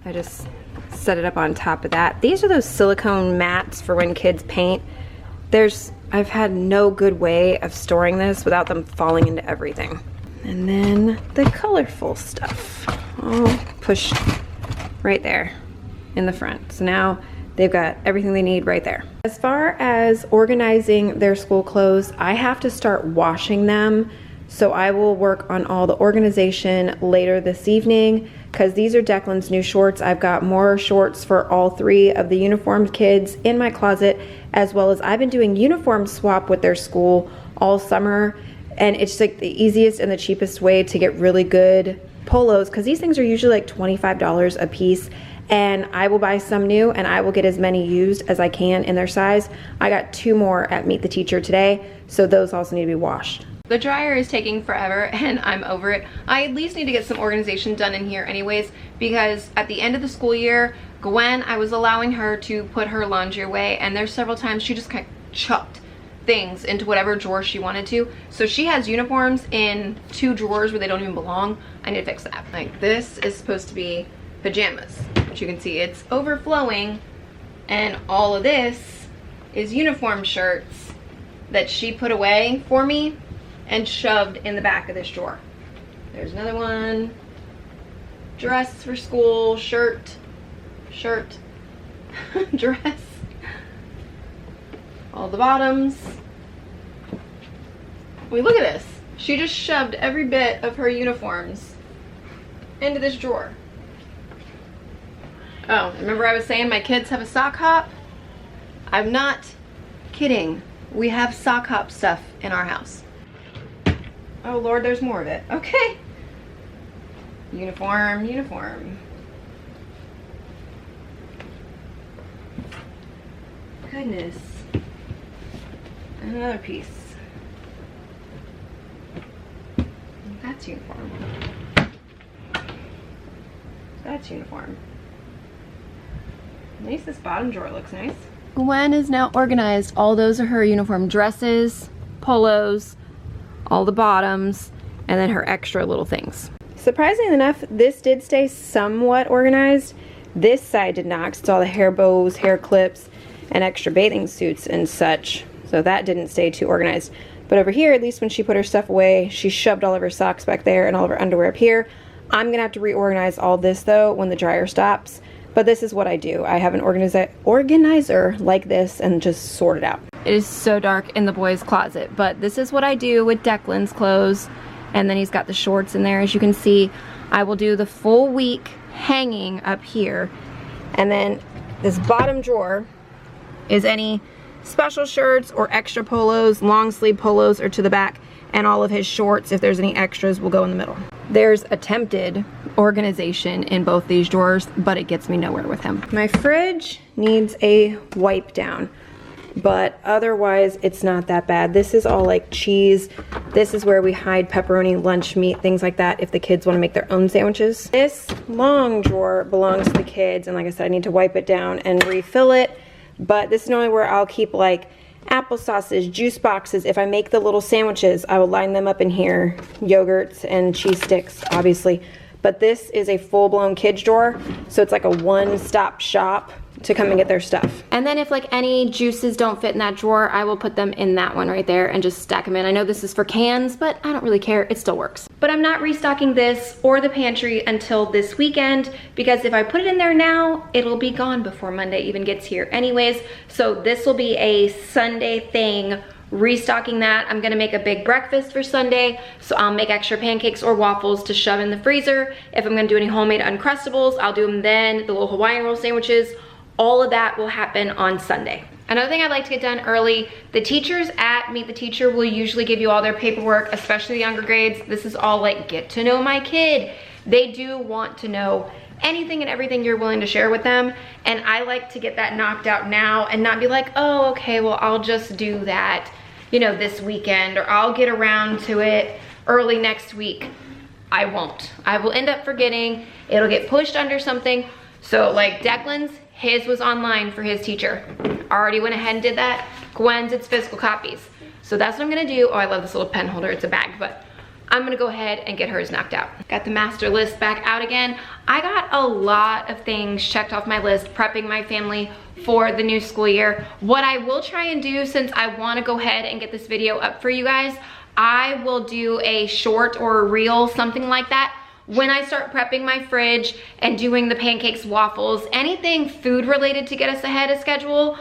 I just set it up on top of that. These are those silicone mats for when kids paint. I've had no good way of storing this without them falling into everything. And then the colorful stuff, all pushed right there in the front. So now they've got everything they need right there. As far as organizing their school clothes, I have to start washing them So I will work on all the organization later this evening because these are Declan's new shorts. I've got more shorts for all 3 of the uniformed kids in my closet, as well as I've been doing uniform swap with their school all summer, and it's like the easiest and the cheapest way to get really good polos because these things are usually like $25 a piece, and I will buy some new and I will get as many used as I can in their size. I got 2 more at Meet the Teacher today, so those also need to be washed. The dryer is taking forever and I'm over it. I at least need to get some organization done in here anyways, because at the end of the school year, Gwen, I was allowing her to put her laundry away, and there's several times she just kind of chucked things into whatever drawer she wanted to. So she has uniforms in 2 drawers where they don't even belong. I need to fix that. Like, this is supposed to be pajamas, but you can see it's overflowing, and all of this is uniform shirts that she put away for me and shoved in the back of this drawer. There's another one. Dress for school, shirt, dress. All the bottoms. Wait, look at this. She just shoved every bit of her uniforms into this drawer. Oh, remember I was saying my kids have a sock hop? I'm not kidding. We have sock hop stuff in our house. Oh Lord, there's more of it. Okay. Uniform. Goodness. And another piece. That's uniform. That's uniform. At least this bottom drawer looks nice. Gwen is now organized. All those are her uniform dresses, polos, all the bottoms, and then her extra little things. Surprisingly enough, this did stay somewhat organized. This side did not, 'cause it's all the hair bows, hair clips, and extra bathing suits and such. So that didn't stay too organized. But over here, at least when she put her stuff away, she shoved all of her socks back there and all of her underwear up here. I'm gonna have to reorganize all this though when the dryer stops. But this is what I do. I have an organizer like this and just sort it out. It is so dark in the boys' closet, but this is what I do with Declan's clothes. And then he's got the shorts in there. As you can see, I will do the full week hanging up here. And then this bottom drawer is any special shirts or extra polos, long sleeve polos are to the back, and all of his shorts, if there's any extras, will go in the middle. There's attempted organization in both these drawers, but it gets me nowhere with him. My fridge needs a wipe down, but otherwise it's not that bad. This is all like cheese. This is where we hide pepperoni, lunch meat, things like that if the kids want to make their own sandwiches. This long drawer belongs to the kids, and like I said, I need to wipe it down and refill it. But this is normally where I'll keep like applesauces, juice boxes. If I make the little sandwiches, I will line them up in here. Yogurts and cheese sticks, obviously. But this is a full-blown kids drawer, so it's like a one-stop shop to come and get their stuff. And then if like any juices don't fit in that drawer, I will put them in that one right there and just stack them in. I know this is for cans, but I don't really care, it still works. But I'm not restocking this or the pantry until this weekend, because if I put it in there now, it'll be gone before Monday even gets here anyways. So this will be a Sunday thing, restocking that. I'm gonna make a big breakfast for Sunday, so I'll make extra pancakes or waffles to shove in the freezer. If I'm gonna do any homemade Uncrustables, I'll do them then, the little Hawaiian roll sandwiches. All of that will happen on Sunday. Another thing I'd like to get done early, the teachers at Meet the Teacher will usually give you all their paperwork, especially the younger grades. This is all like, get to know my kid. They do want to know anything and everything you're willing to share with them. And I like to get that knocked out now and not be like, oh, okay, well, I'll just do that, you know, this weekend, or I'll get around to it early next week. I won't. I will end up forgetting. It'll get pushed under something. So like Declan's, his was online for his teacher. Already went ahead and did that. Gwen's, it's physical copies. So that's what I'm gonna do. Oh, I love this little pen holder, it's a bag, but I'm gonna go ahead and get hers knocked out. Got the master list back out again. I got a lot of things checked off my list, prepping my family for the new school year. What I will try and do, since I wanna go ahead and get this video up for you guys, I will do a short or a reel, something like that, when I start prepping my fridge and doing the pancakes, waffles, anything food related to get us ahead of schedule.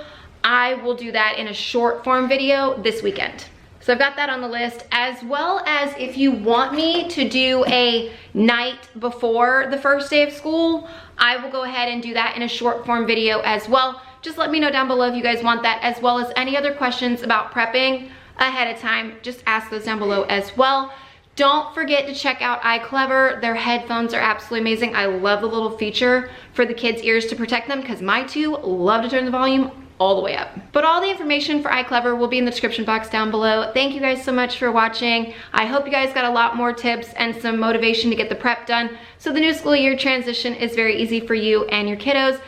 I will do that in a short form video this weekend. So I've got that on the list, as well as if you want me to do a night before the first day of school, I will go ahead and do that in a short form video as well. Just let me know down below if you guys want that, as well as any other questions about prepping ahead of time. Just ask those down below as well. Don't forget to check out iClever. Their headphones are absolutely amazing. I love the little feature for the kids' ears to protect them because my two love to turn the volume all the way up. But all the information for iClever will be in the description box down below. Thank you guys so much for watching. I hope you guys got a lot more tips and some motivation to get the prep done so the new school year transition is very easy for you and your kiddos.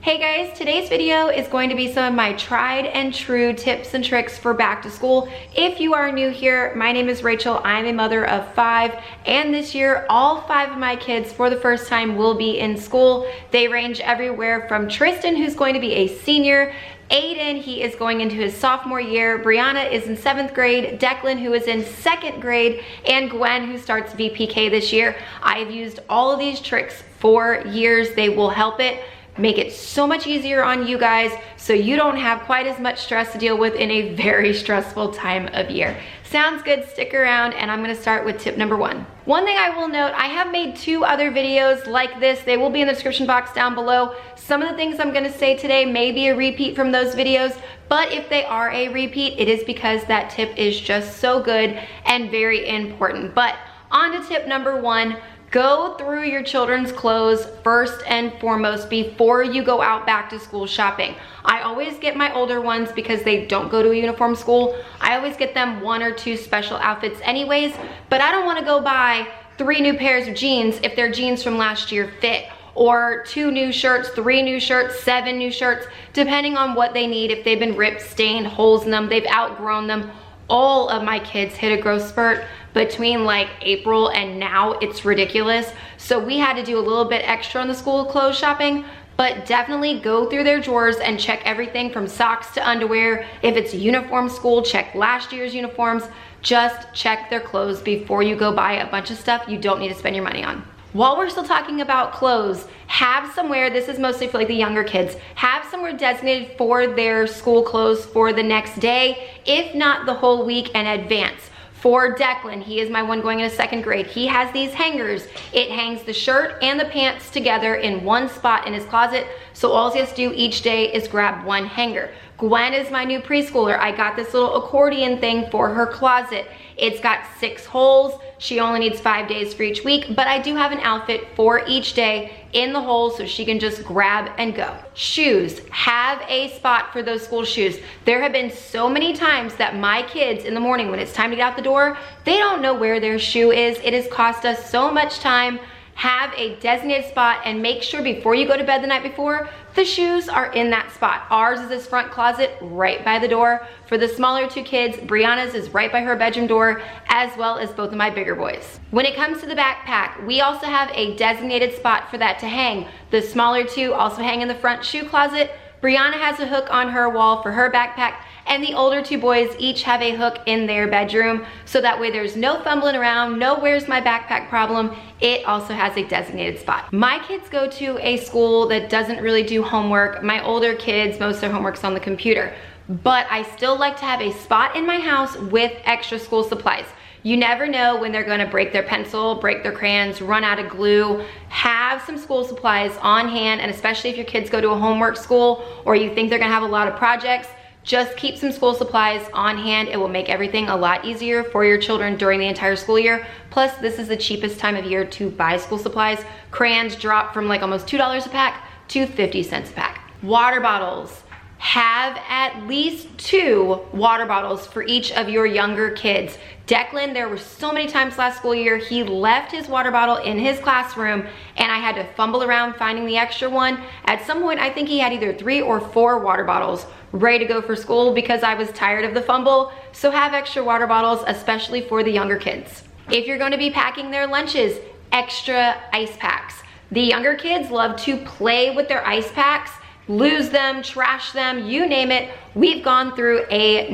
Hey guys, today's video is going to be some of my tried and true tips and tricks for back to school. If you are new here, my name is Rachel. I'm a mother of 5, and this year all 5 of my kids for the first time will be in school. They range everywhere from Tristan, who's going to be a senior, Aiden, he is going into his sophomore year, Brianna is in 7th grade, Declan, who is in 2nd grade, and Gwen, who starts VPK this year. I've used all of these tricks for years. They will help it make it so much easier on you guys so you don't have quite as much stress to deal with in a very stressful time of year. Sounds good? Stick around, and I'm gonna start with tip number 1. One thing I will note, I have made 2 other videos like this. They will be in the description box down below. Some of the things I'm gonna say today may be a repeat from those videos, but if they are a repeat, it is because that tip is just so good and very important. But on to tip number 1. Go through your children's clothes first and foremost before you go out back to school shopping. I always get my older ones because they don't go to a uniform school. I always get them 1 or 2 special outfits anyways, but I don't want to go buy 3 new pairs of jeans if their jeans from last year fit, or 2 new shirts, 3 new shirts, 7 new shirts, depending on what they need. If they've been ripped, stained, holes in them, they've outgrown them. All of my kids hit a growth spurt between like April and now. It's ridiculous. So we had to do a little bit extra on the school clothes shopping, but definitely go through their drawers and check everything from socks to underwear. If it's a uniform school, check last year's uniforms. Just check their clothes before you go buy a bunch of stuff you don't need to spend your money on. While we're still talking about clothes, have somewhere, this is mostly for like the younger kids, have somewhere designated for their school clothes for the next day, if not the whole week in advance. For Declan, he is my one going into 2nd grade. He has these hangers. It hangs the shirt and the pants together in one spot in his closet. So all he has to do each day is grab one hanger. Gwen is my new preschooler. I got this little accordion thing for her closet. It's got 6 holes. She only needs 5 days for each week, but I do have an outfit for each day in the hole so she can just grab and go. Shoes, have a spot for those school shoes. There have been so many times that my kids in the morning when it's time to get out the door, they don't know where their shoe is. It has cost us so much time. Have a designated spot and make sure before you go to bed the night before, the shoes are in that spot. Ours is this front closet right by the door. For the smaller 2 kids, Brianna's is right by her bedroom door, as well as both of my bigger boys. When it comes to the backpack, we also have a designated spot for that to hang. The smaller 2 also hang in the front shoe closet. Brianna has a hook on her wall for her backpack, and the older 2 boys each have a hook in their bedroom, so that way there's no fumbling around, no where's my backpack problem. It also has a designated spot. My kids go to a school that doesn't really do homework. My older kids, most of their homework's on the computer, but I still like to have a spot in my house with extra school supplies. You never know when they're gonna break their pencil, break their crayons, run out of glue. Have some school supplies on hand, and especially if your kids go to a homework school or you think they're gonna have a lot of projects, just keep some school supplies on hand. It will make everything a lot easier for your children during the entire school year. Plus, this is the cheapest time of year to buy school supplies. Crayons drop from like almost $2 a pack to 50 cents a pack. Water bottles. have at least 2 water bottles for each of your younger kids. Declan, there were so many times last school year, he left his water bottle in his classroom and I had to fumble around finding the extra one. At some point, I think he had either 3 or 4 water bottles ready to go for school because I was tired of the fumble. So have extra water bottles, especially for the younger kids. If you're going to be packing their lunches, extra ice packs. The younger kids love to play with their ice packs, lose them, trash them, you name it. We've gone through a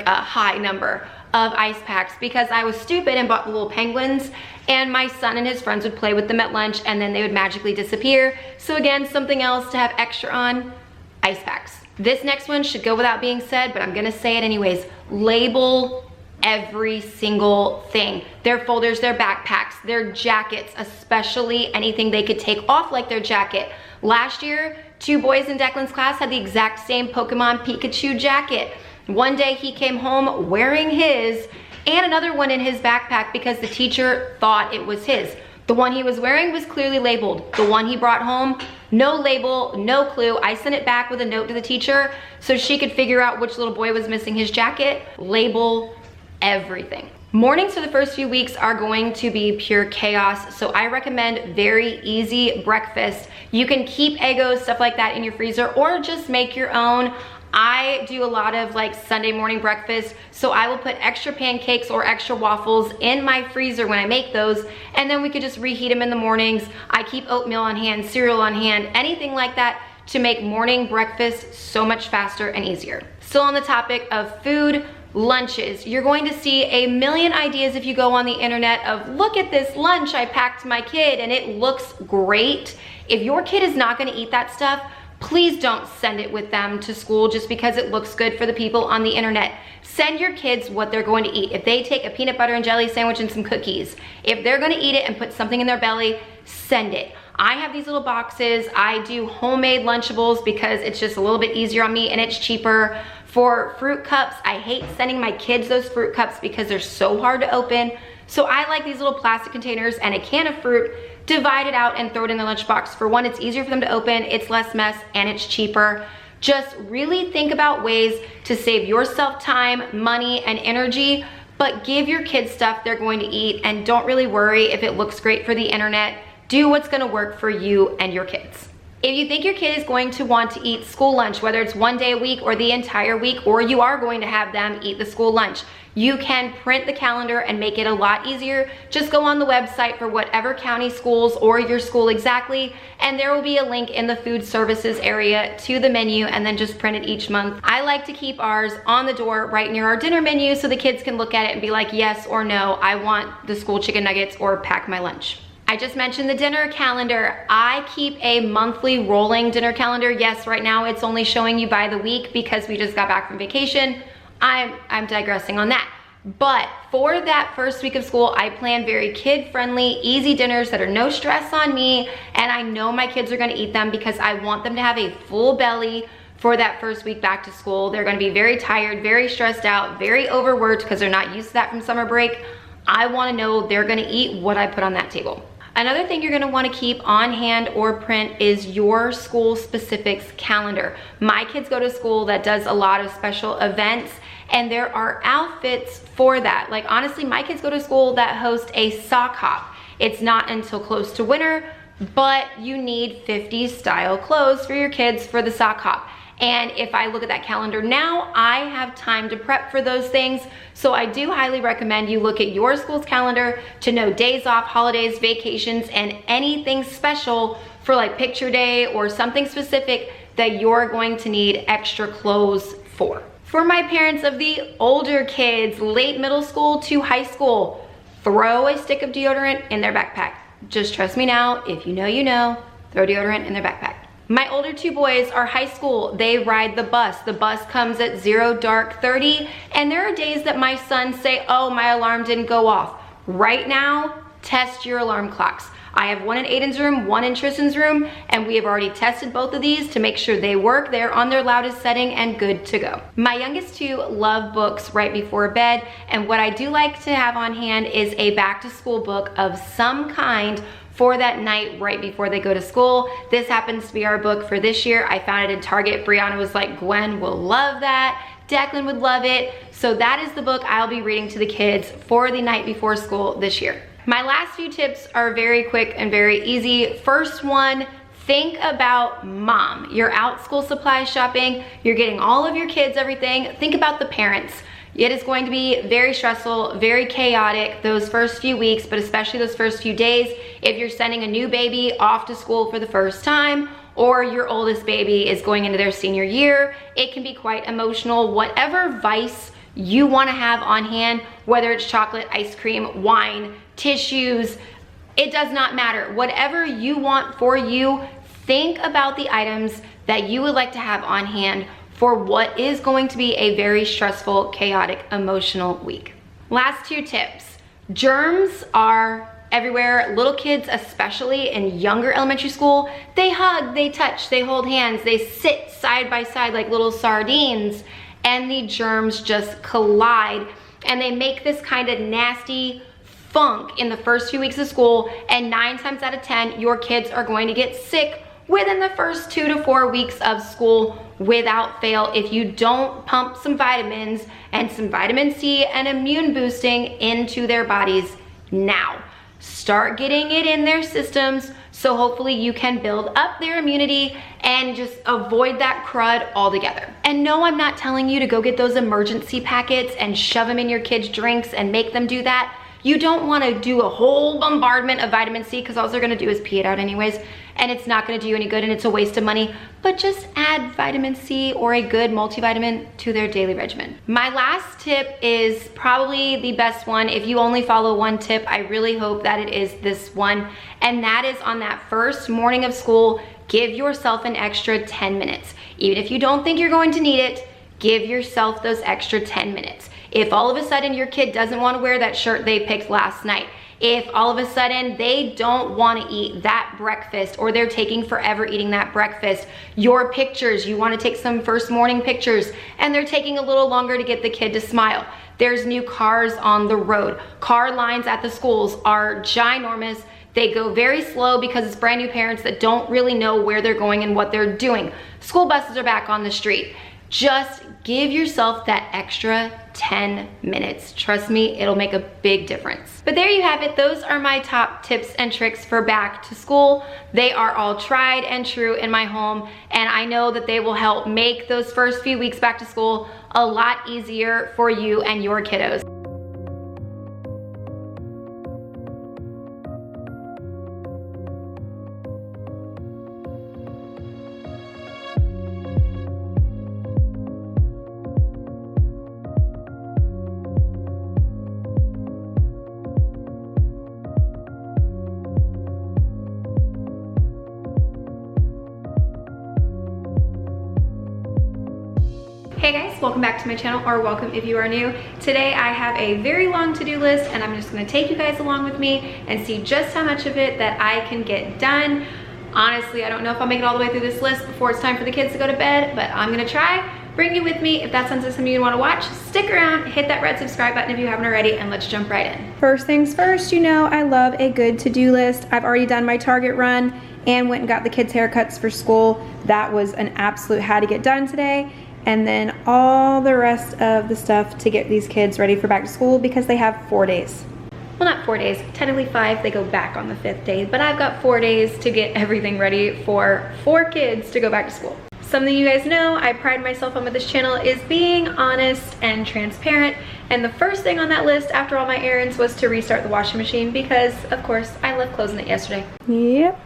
high number of ice packs because I was stupid and bought the little penguins, and my son and his friends would play with them at lunch and then they would magically disappear. So again, something else to have extra on, ice packs. This next one should go without being said, but I'm gonna say it anyways. Label every single thing. Their folders, their backpacks, their jackets, especially anything they could take off like their jacket. Last year, 2 boys in Declan's class had the exact same Pokemon Pikachu jacket. One day he came home wearing his and another one in his backpack because the teacher thought it was his. The one he was wearing was clearly labeled. The one he brought home, no label, no clue. I sent it back with a note to the teacher so she could figure out which little boy was missing his jacket. Label everything. Mornings for the first few weeks are going to be pure chaos, so I recommend very easy breakfast. You can keep Eggos, stuff like that in your freezer, or just make your own. I do a lot of like Sunday morning breakfast, so I will put extra pancakes or extra waffles in my freezer when I make those, and then we could just reheat them in the mornings. I keep oatmeal on hand, cereal on hand, anything like that to make morning breakfast so much faster and easier. Still on the topic of food, lunches. You're going to see a million ideas if you go on the internet of, look at this lunch I packed my kid and it looks great. If your kid is not gonna eat that stuff, please don't send it with them to school just because it looks good for the people on the internet. Send your kids what they're going to eat. If they take a peanut butter and jelly sandwich and some cookies, if they're gonna eat it and put something in their belly, send it. I have these little boxes. I do homemade Lunchables because it's just a little bit easier on me and it's cheaper. For fruit cups, I hate sending my kids those fruit cups because they're so hard to open. So I like these little plastic containers and a can of fruit, divide it out and throw it in the lunchbox. For one, it's easier for them to open, it's less mess, and it's cheaper. Just really think about ways to save yourself time, money, and energy, but give your kids stuff they're going to eat and don't really worry if it looks great for the internet. Do what's gonna work for you and your kids. If you think your kid is going to want to eat school lunch, whether it's one day a week or the entire week, or you are going to have them eat the school lunch, you can print the calendar and make it a lot easier. Just go on the website for whatever county schools or your school exactly, and there will be a link in the food services area to the menu, and then just print it each month. I like to keep ours on the door right near our dinner menu so the kids can look at it and be like, yes or no, I want the school chicken nuggets or pack my lunch. I just mentioned the dinner calendar. I keep a monthly rolling dinner calendar. Yes, right now it's only showing you by the week because we just got back from vacation. I'm digressing on that. But for that first week of school, I plan very kid-friendly, easy dinners that are no stress on me, and I know my kids are gonna eat them because I want them to have a full belly for that first week back to school. They're gonna be very tired, very stressed out, very overworked because they're not used to that from summer break. I wanna know they're gonna eat what I put on that table. Another thing you're gonna wanna keep on hand or print is your school specifics calendar. My kids go to school that does a lot of special events, and there are outfits for that. Like honestly, my kids go to school that host a sock hop. It's not until close to winter, but you need 50s style clothes for your kids for the sock hop. And if I look at that calendar now, I have time to prep for those things. So I do highly recommend you look at your school's calendar to know days off, holidays, vacations, and anything special for like picture day or something specific that you're going to need extra clothes for. For my parents of the older kids, late middle school to high school, throw a stick of deodorant in their backpack. Just trust me now, if you know, you know, throw deodorant in their backpack. My older 2 boys are high school. They ride the bus. The bus comes at 0 dark 30, and there are days that my sons say, oh, my alarm didn't go off. Right now, test your alarm clocks. I have one in Aiden's room, one in Tristan's room, and we have already tested both of these to make sure they work. They're on their loudest setting and good to go. My youngest 2 love books right before bed, and what I do like to have on hand is a back to school book of some kind for that night right before they go to school. This happens to be our book for this year. I found it in Target. Brianna was like, Gwen will love that. Declan would love it. So that is the book I'll be reading to the kids for the night before school this year. My last few tips are very quick and very easy. First one, think about mom. You're out school supply shopping. You're getting all of your kids everything. Think about the parents. It is going to be very stressful, very chaotic those first few weeks, but especially those first few days. If you're sending a new baby off to school for the first time, or your oldest baby is going into their senior year, it can be quite emotional. Whatever vice you want to have on hand, whether it's chocolate, ice cream, wine, tissues, it does not matter. Whatever you want for you, think about the items that you would like to have on hand for what is going to be a very stressful, chaotic, emotional week. Last two tips. Germs are everywhere. Little kids, especially in younger elementary school, they hug, they touch, they hold hands, they sit side by side like little sardines, and the germs just collide, and they make this kind of nasty funk in the first few weeks of school, and 9 times out of 10, your kids are going to get sick within the first 2 to 4 weeks of school without fail if you don't pump some vitamins and some vitamin C and immune boosting into their bodies now. Start getting it in their systems so hopefully you can build up their immunity and just avoid that crud altogether. And no, I'm not telling you to go get those emergency packets and shove them in your kids' drinks and make them do that. You don't want to do a whole bombardment of vitamin C because all they're going to do is pee it out anyways, and it's not going to do you any good and it's a waste of money. But just add vitamin C or a good multivitamin to their daily regimen. My last tip is probably the best one. If you only follow one tip, I really hope that it is this one, and that is on that first morning of school, give yourself an extra 10 minutes. Even if you don't think you're going to need it, give yourself those extra 10 minutes. If all of a sudden your kid doesn't want to wear that shirt they picked last night, if all of a sudden they don't want to eat that breakfast or they're taking forever eating that breakfast, your pictures, you want to take some first morning pictures and they're taking a little longer to get the kid to smile. There's new cars on the road. Car lines at the schools are ginormous. They go very slow because it's brand new parents that don't really know where they're going and what they're doing. School buses are back on the street. Just give yourself that extra 10 minutes. Trust me, it'll make a big difference. But there you have it. Those are my top tips and tricks for back to school. They are all tried and true in my home, and I know that they will help make those first few weeks back to school a lot easier for you and your kiddos. Hey guys, welcome back to my channel, or welcome if you are new. Today I have a very long to-do list and I'm just gonna take you guys along with me and see just how much of it that I can get done. Honestly, I don't know if I'll make it all the way through this list before it's time for the kids to go to bed, but I'm gonna try. Bring you with me. If that sounds like something you wanna watch, stick around, hit that red subscribe button if you haven't already, and let's jump right in. First things first, you know I love a good to-do list. I've already done my Target run and went and got the kids' haircuts for school. That was an absolute had to get done today. And then all the rest of the stuff to get these kids ready for back to school because they have 4 days. Well, not 4 days, technically 5, they go back on the 5th day, but I've got 4 days to get everything ready for 4 kids to go back to school. Something you guys know I pride myself on with this channel is being honest and transparent, and the first thing on that list after all my errands was to restart the washing machine because, of course, I left clothes in it yesterday. Yep,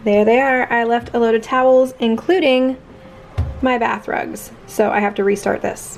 there they are. I left a load of towels, including my bath rugs, so I have to restart this.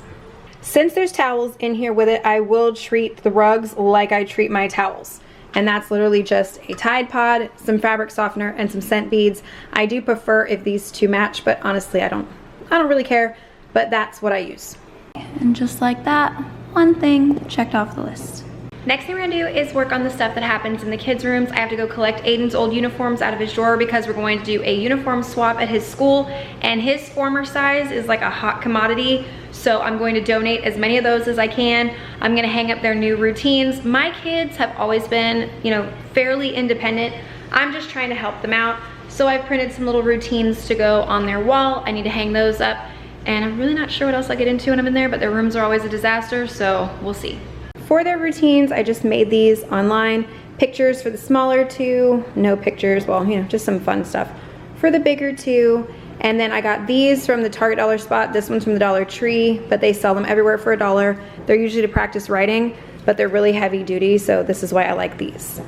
Since there's towels in here with it, I will treat the rugs like I treat my towels, and that's literally just a Tide Pod, some fabric softener, and some scent beads. I do prefer if these two match, but honestly I don't really care, but that's what I use. And just like that, one thing checked off the list. Next thing we're gonna do is work on the stuff that happens in the kids' rooms. I have to go collect Aiden's old uniforms out of his drawer because we're going to do a uniform swap at his school, and his former size is like a hot commodity. So I'm going to donate as many of those as I can. I'm gonna hang up their new routines. My kids have always been, you know, fairly independent. I'm just trying to help them out. So I've printed some little routines to go on their wall. I need to hang those up, and I'm really not sure what else I get into when I'm in there, but their rooms are always a disaster, so we'll see. For their routines, I just made these online. Pictures for the smaller two, no pictures, well, you know, just some fun stuff for the bigger two. And then I got these from the Target dollar spot. This one's from the Dollar Tree, but they sell them everywhere for $1. They're usually to practice writing, but they're really heavy duty, so this is why I like these.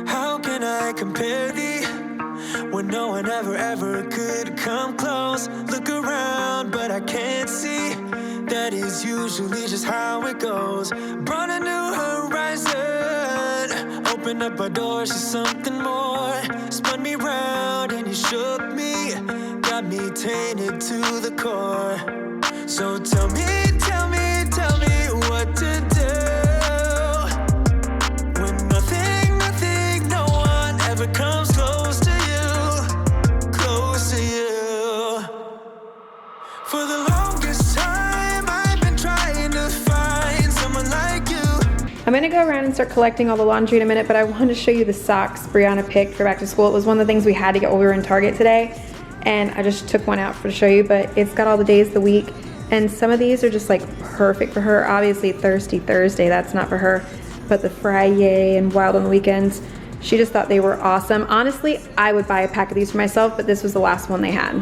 How can I compare thee when no one ever could come close? Look around, but I can't see. That is usually just how it goes. Brought a new horizon, opened up our doors to something more. Spun me round and you shook me, got me tainted to the core. So tell me what to do. Comes close to you. For the longest time, I've been trying to find someone like you. I'm gonna go around and start collecting all the laundry in a minute, but I want to show you the socks Brianna picked for back to school. It was one of the things we had to get while we were in Target today, and I just took one out to show you, but it's got all the days of the week, and some of these are just like perfect for her. Obviously Thirsty Thursday, that's not for her, but the Friday and Wild on the weekends, she just thought they were awesome. Honestly, I would buy a pack of these for myself, but this was the last one they had.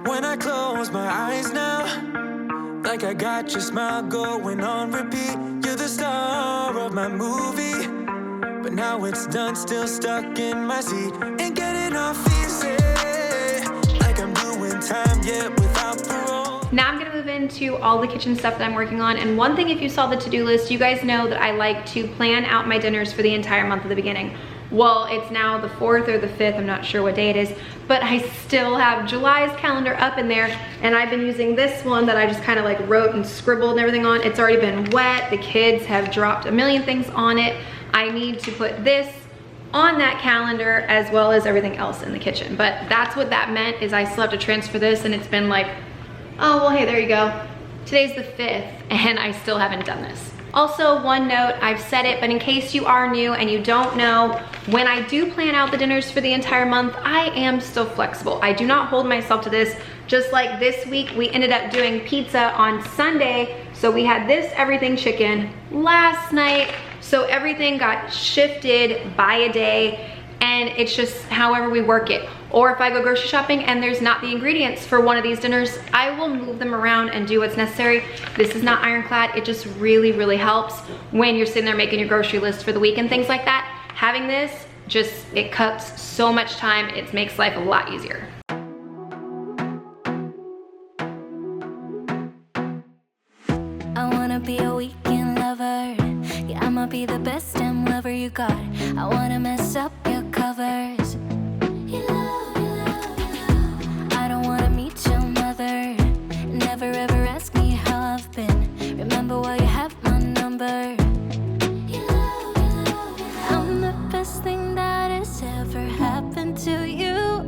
When I close my eyes now, like I got your smile going on repeat. You're the star of my movie, but now it's done, still stuck in my seat. Ain't getting off easy, like I'm doing time yet without parole. Now I'm gonna move into all the kitchen stuff that I'm working on, and one thing, if you saw the to-do list, you guys know that I like to plan out my dinners for the entire month at the beginning. Well, it's now the 4th or the 5th, I'm not sure what day it is, but I still have July's calendar up in there, and I've been using this one that I just kind of like wrote and scribbled and everything on. It's already been wet, the kids have dropped a million things on it. I need to put this on that calendar as well as everything else in the kitchen, but that's what that meant, is I still have to transfer this, and it's been like, oh, well, hey, there you go. Today's the 5th, and I still haven't done this. Also, one note, I've said it, but in case you are new and you don't know, when I do plan out the dinners for the entire month, I am still flexible. I do not hold myself to this. Just like this week, we ended up doing pizza on Sunday, so we had this everything chicken last night, so everything got shifted by a day, and it's just however we work it. Or if I go grocery shopping and there's not the ingredients for one of these dinners, I will move them around and do what's necessary. This is not ironclad. It just really, really helps when you're sitting there making your grocery list for the week and things like that. Having this, it cuts so much time. It makes life a lot easier. I wanna be a weekend lover. Yeah, I'ma be the best damn lover you got. I wanna mess up your covers. I don't wanna meet your mother. Never ever ask me how I've been. Remember why you have my number. I'm the best thing that has ever happened to you.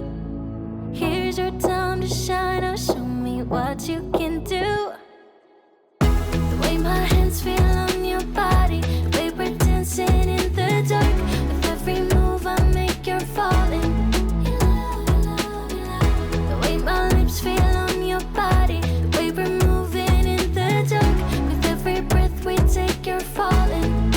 Here's your time to shine. Now show me what you can do. The way my hands feel on your body, the way we're dancing in the dark. With every move I make, you're falling. The way my lips feel on your body, the way we're moving in the dark. With every breath we take, you're falling.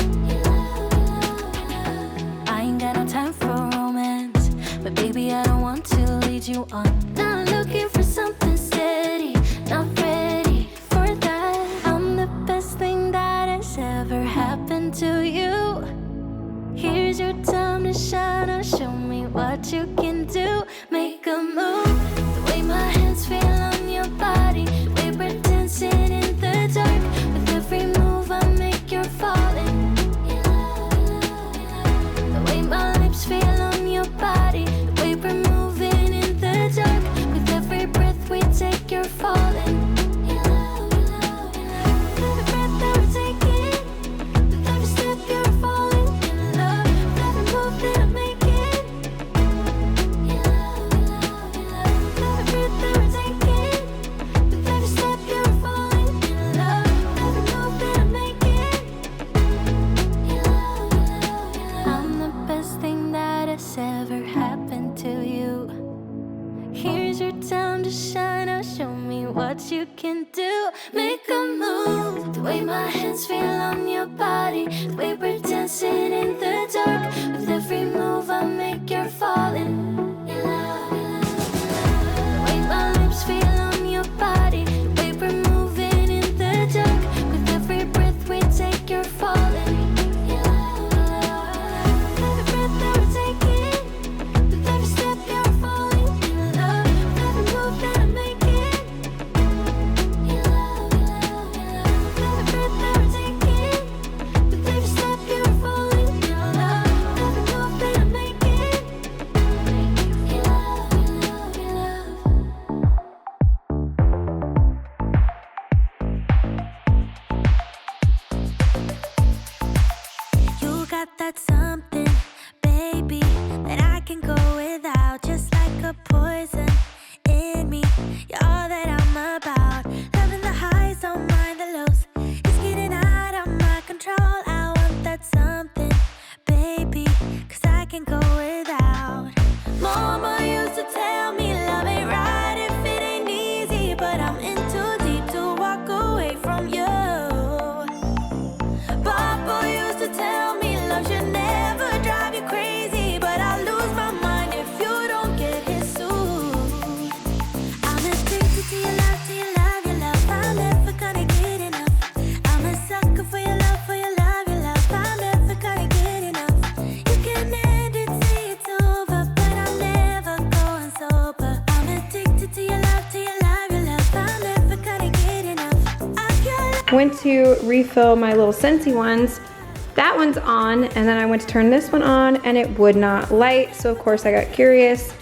I ain't got no time for romance, but baby, I don't want to lead you on. Not looking for something steady, not ready for that. I'm the best thing that has ever happened to you. Here's your what you can do. Make a move. The way my hands feel on your body, the way we're dancing in the dark. With every move I make, you're falling. The way my lips feel on your body, the way we're moving in the dark. With every breath we take, you're falling. Ever happened to you? Here's your time to shine. Now show me what you can do. Make a move. The way my hands feel on your body, the way we're dancing in the dark. With every move I make, you're falling. The way my lips feel on your body, the way we're moving in the dark. With every breath we take, you're falling. That's something, baby, that I can go without. Just like a poison in me, you're all that I'm about. Loving the highs, don't mind the lows. It's getting out of my control. I want that something, baby, 'cause I can go without. Mama used to tell me love ain't right if it ain't easy, but I'm in too deep to walk away from you. Papa used to tell me should never drive you crazy, but I lose my mind if you don't get his suit. I'm addicted to your love, to your love, your love. I'm never gonna get enough. I'm a sucker for your love, for your love, your love. I'm never gonna get enough. You can end it, say it's over, but I'm never going sober. I'm addicted to your love, to your love, your love. I'm never gonna get enough. Went to refill my little Scentsy ones. That one's on, and then I went to turn this one on and it would not light. So of course I got curious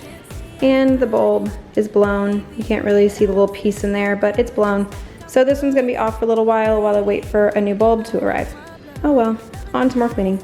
and the bulb is blown. You can't really see the little piece in there, but it's blown. So this one's gonna be off for a little while I wait for a new bulb to arrive. Oh well, on to more cleaning.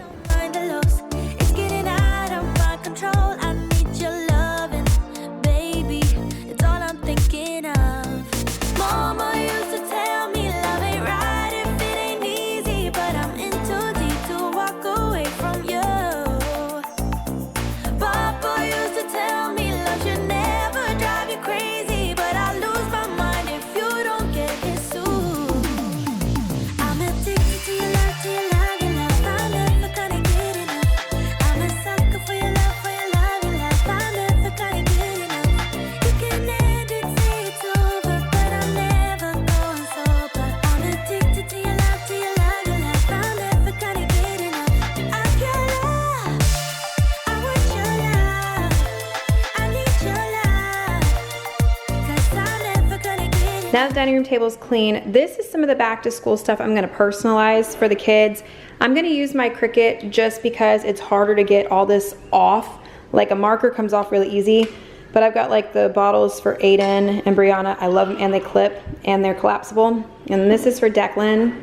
Now the dining room table is clean. This is some of the back to school stuff I'm gonna personalize for the kids. I'm gonna use my Cricut just because it's harder to get all this off. Like a marker comes off really easy, but I've got like the bottles for Aiden and Brianna. I love them and they clip and they're collapsible. And this is for Declan.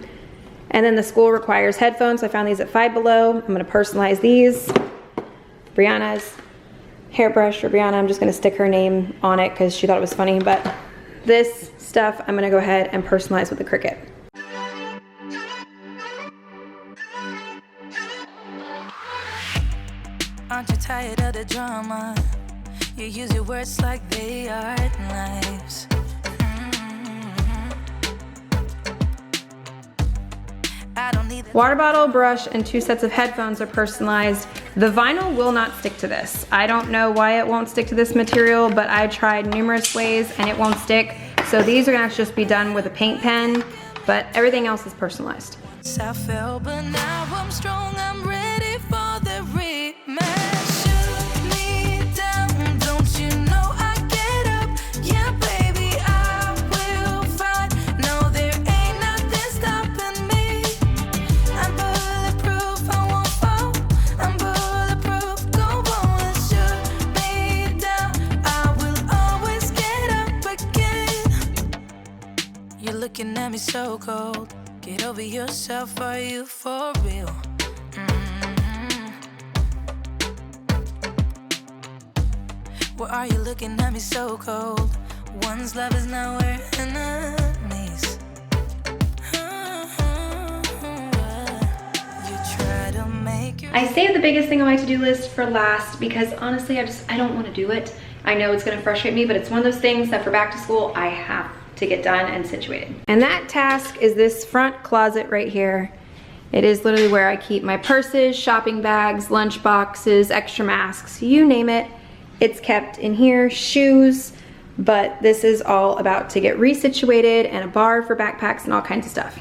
And then the school requires headphones. So I found these at Five Below. I'm gonna personalize these. Brianna's hairbrush for Brianna. I'm just gonna stick her name on it because she thought it was funny, but this stuff I'm gonna go ahead and personalize with the Cricut. Aren't you tired of the drama? You use your words like they are knives. I don't need Water bottle, brush, and 2 sets of headphones are personalized. The vinyl will not stick to this. I don't know why it won't stick to this material, but I tried numerous ways and it won't stick. So these are gonna have to just be done with a paint pen, but everything else is personalized. I fell, but now I'm strong. I'm ready for the rematch. Shoot me down. me so cold. Get over yourself, are you for real? Why are you looking at me so cold? One's love is not worth enemies. You try to make your... I saved the biggest thing on my to-do list for last because honestly, I don't want to do it. I know it's gonna frustrate me, but it's one of those things that for back to school, I have to get done and situated. And that task is this front closet right here. It is literally where I keep my purses, shopping bags, lunch boxes, extra masks, you name it. It's kept in here, shoes, but this is all about to get resituated and a bar for backpacks and all kinds of stuff.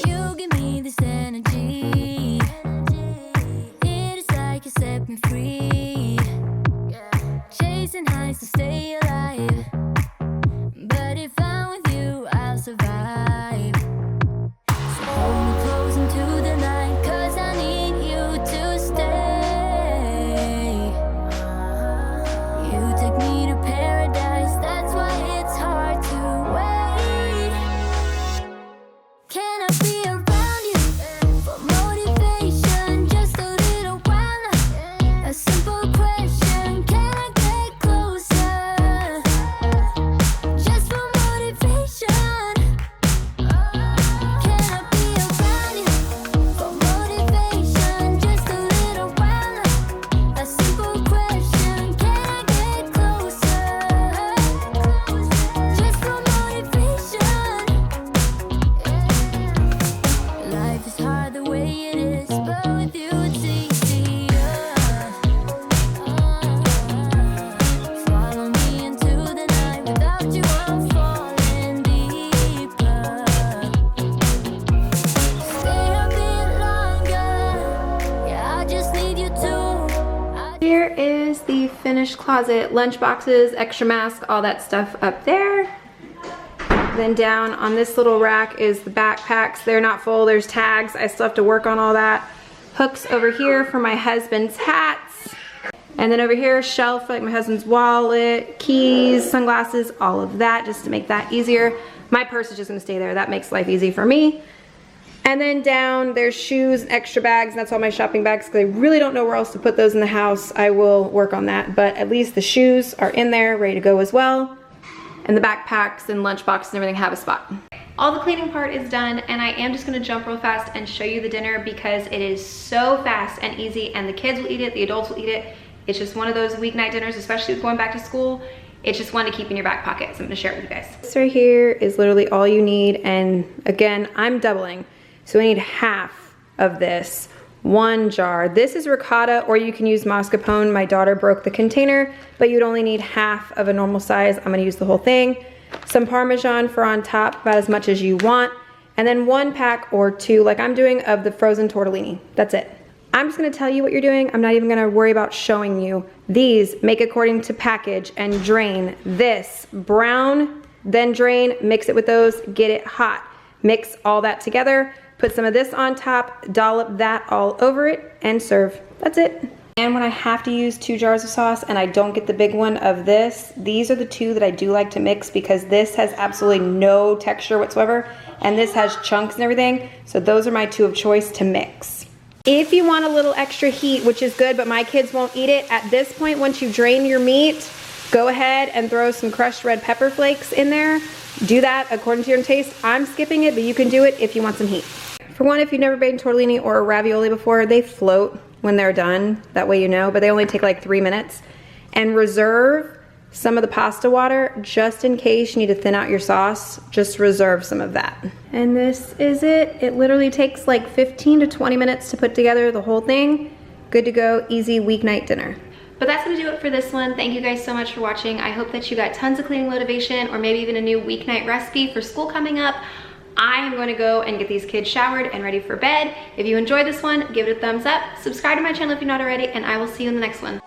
You give me this energy. It is like you set me free. Chasing highs to stay alive. But if I'm with you, I'll survive. So hold me close into the night, 'cause I need you to stay. You take me to paradise, that's why it's hard to wait. Can I be around you for motivation? Just a little while. A simple question, can I get closer? Just for motivation. Can I be around you for motivation? Just a little while. A simple question, can I get closer? Just for motivation. Life is hard the way it is, but with you it's easier. Follow me into the night, without you I'm falling deeper. Stay a bit longer, yeah, I just need you to. Here is the finished closet, lunch boxes, extra mask, all that stuff up there. Then down on this little rack is the backpacks. They're not full, there's tags. I still have to work on all that. Hooks over here for my husband's hats. And then over here, shelf for like my husband's wallet, keys, sunglasses, all of that, just to make that easier. My purse is just gonna stay there. That makes life easy for me. And then down, there's shoes and extra bags, and that's all my shopping bags, because I really don't know where else to put those in the house. I will work on that, but at least the shoes are in there, ready to go as well. And the backpacks and lunch boxes and everything have a spot. All the cleaning part is done, and I am just gonna jump real fast and show you the dinner because it is so fast and easy, and the kids will eat it, the adults will eat it. It's just one of those weeknight dinners, especially with going back to school. It's just one to keep in your back pocket, so I'm gonna share it with you guys. This right here is literally all you need, and again, I'm doubling. So I need half of this, 1 jar. This is ricotta, or you can use mascarpone. My daughter broke the container, but you'd only need half of a normal size. I'm gonna use the whole thing. Some Parmesan for on top, about as much as you want. And then 1 pack or 2, like I'm doing, of the frozen tortellini. That's it. I'm just gonna tell you what you're doing. I'm not even gonna worry about showing you. These make according to package and drain. This, brown, then drain, mix it with those, get it hot. Mix all that together. Put some of this on top, dollop that all over it, and serve. That's it. And when I have to use 2 jars of sauce and I don't get the big one of this, these are the 2 that I do like to mix because this has absolutely no texture whatsoever, and this has chunks and everything, so those are my 2 of choice to mix. If you want a little extra heat, which is good, but my kids won't eat it, at this point, once you drain your meat, go ahead and throw some crushed red pepper flakes in there. Do that according to your taste. I'm skipping it, but you can do it if you want some heat. For one, if you've never made tortellini or a ravioli before, they float when they're done. That way you know, but they only take like 3 minutes. And reserve some of the pasta water just in case you need to thin out your sauce. Just reserve some of that. And this is it. It literally takes like 15 to 20 minutes to put together the whole thing. Good to go, easy weeknight dinner. But that's gonna do it for this one. Thank you guys so much for watching. I hope that you got tons of cleaning motivation, or maybe even a new weeknight recipe for school coming up. I am going to go and get these kids showered and ready for bed. If you enjoyed this one, give it a thumbs up. Subscribe to my channel if you're not already, and I will see you in the next one.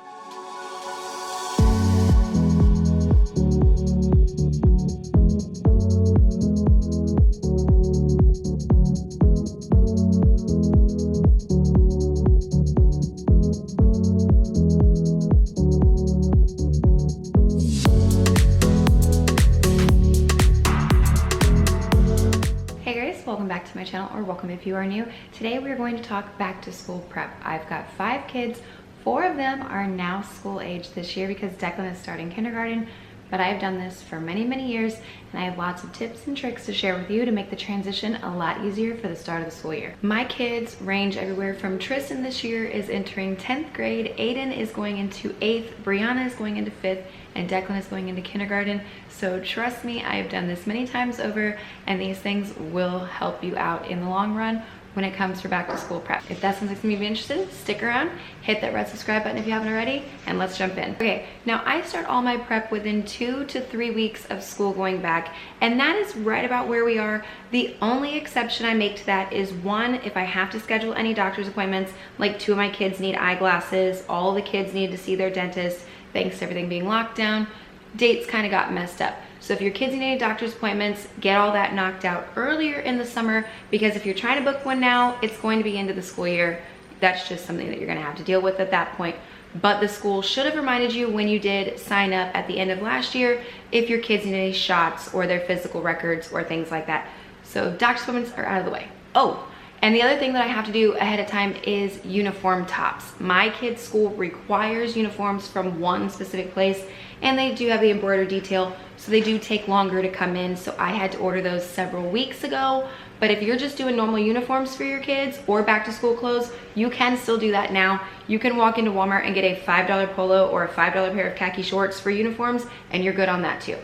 back to my channel, or welcome if you are new. Today we're going to talk back to school prep. I've got 5 kids. 4 of them are now school age this year because Declan is starting kindergarten, but I've done this for many, many years, and I have lots of tips and tricks to share with you to make the transition a lot easier for the start of the school year. My kids range everywhere from Tristan this year is entering 10th grade, Aiden is going into 8th, Brianna is going into 5th, and Declan is going into kindergarten. So trust me, I have done this many times over, and these things will help you out in the long run when it comes for back to school prep. If that sounds like something you'd be interested in, stick around, hit that red subscribe button if you haven't already, and let's jump in. Okay, now I start all my prep within 2 to 3 weeks of school going back, and that is right about where we are. The only exception I make to that is one, if I have to schedule any doctor's appointments, like 2 of my kids need eyeglasses, all the kids need to see their dentist, thanks to everything being locked down, dates kind of got messed up. So if your kids need any doctor's appointments, get all that knocked out earlier in the summer, because if you're trying to book one now, it's going to be into the school year. That's just something that you're gonna have to deal with at that point. But the school should have reminded you when you did sign up at the end of last year if your kids need any shots or their physical records or things like that. So doctor's appointments are out of the way. Oh, and the other thing that I have to do ahead of time is uniform tops. My kids' school requires uniforms from one specific place, and they do have the embroidered detail, so they do take longer to come in. So I had to order those several weeks ago. But if you're just doing normal uniforms for your kids or back to school clothes, you can still do that now. You can walk into Walmart and get a $5 polo or a $5 pair of khaki shorts for uniforms, and you're good on that too.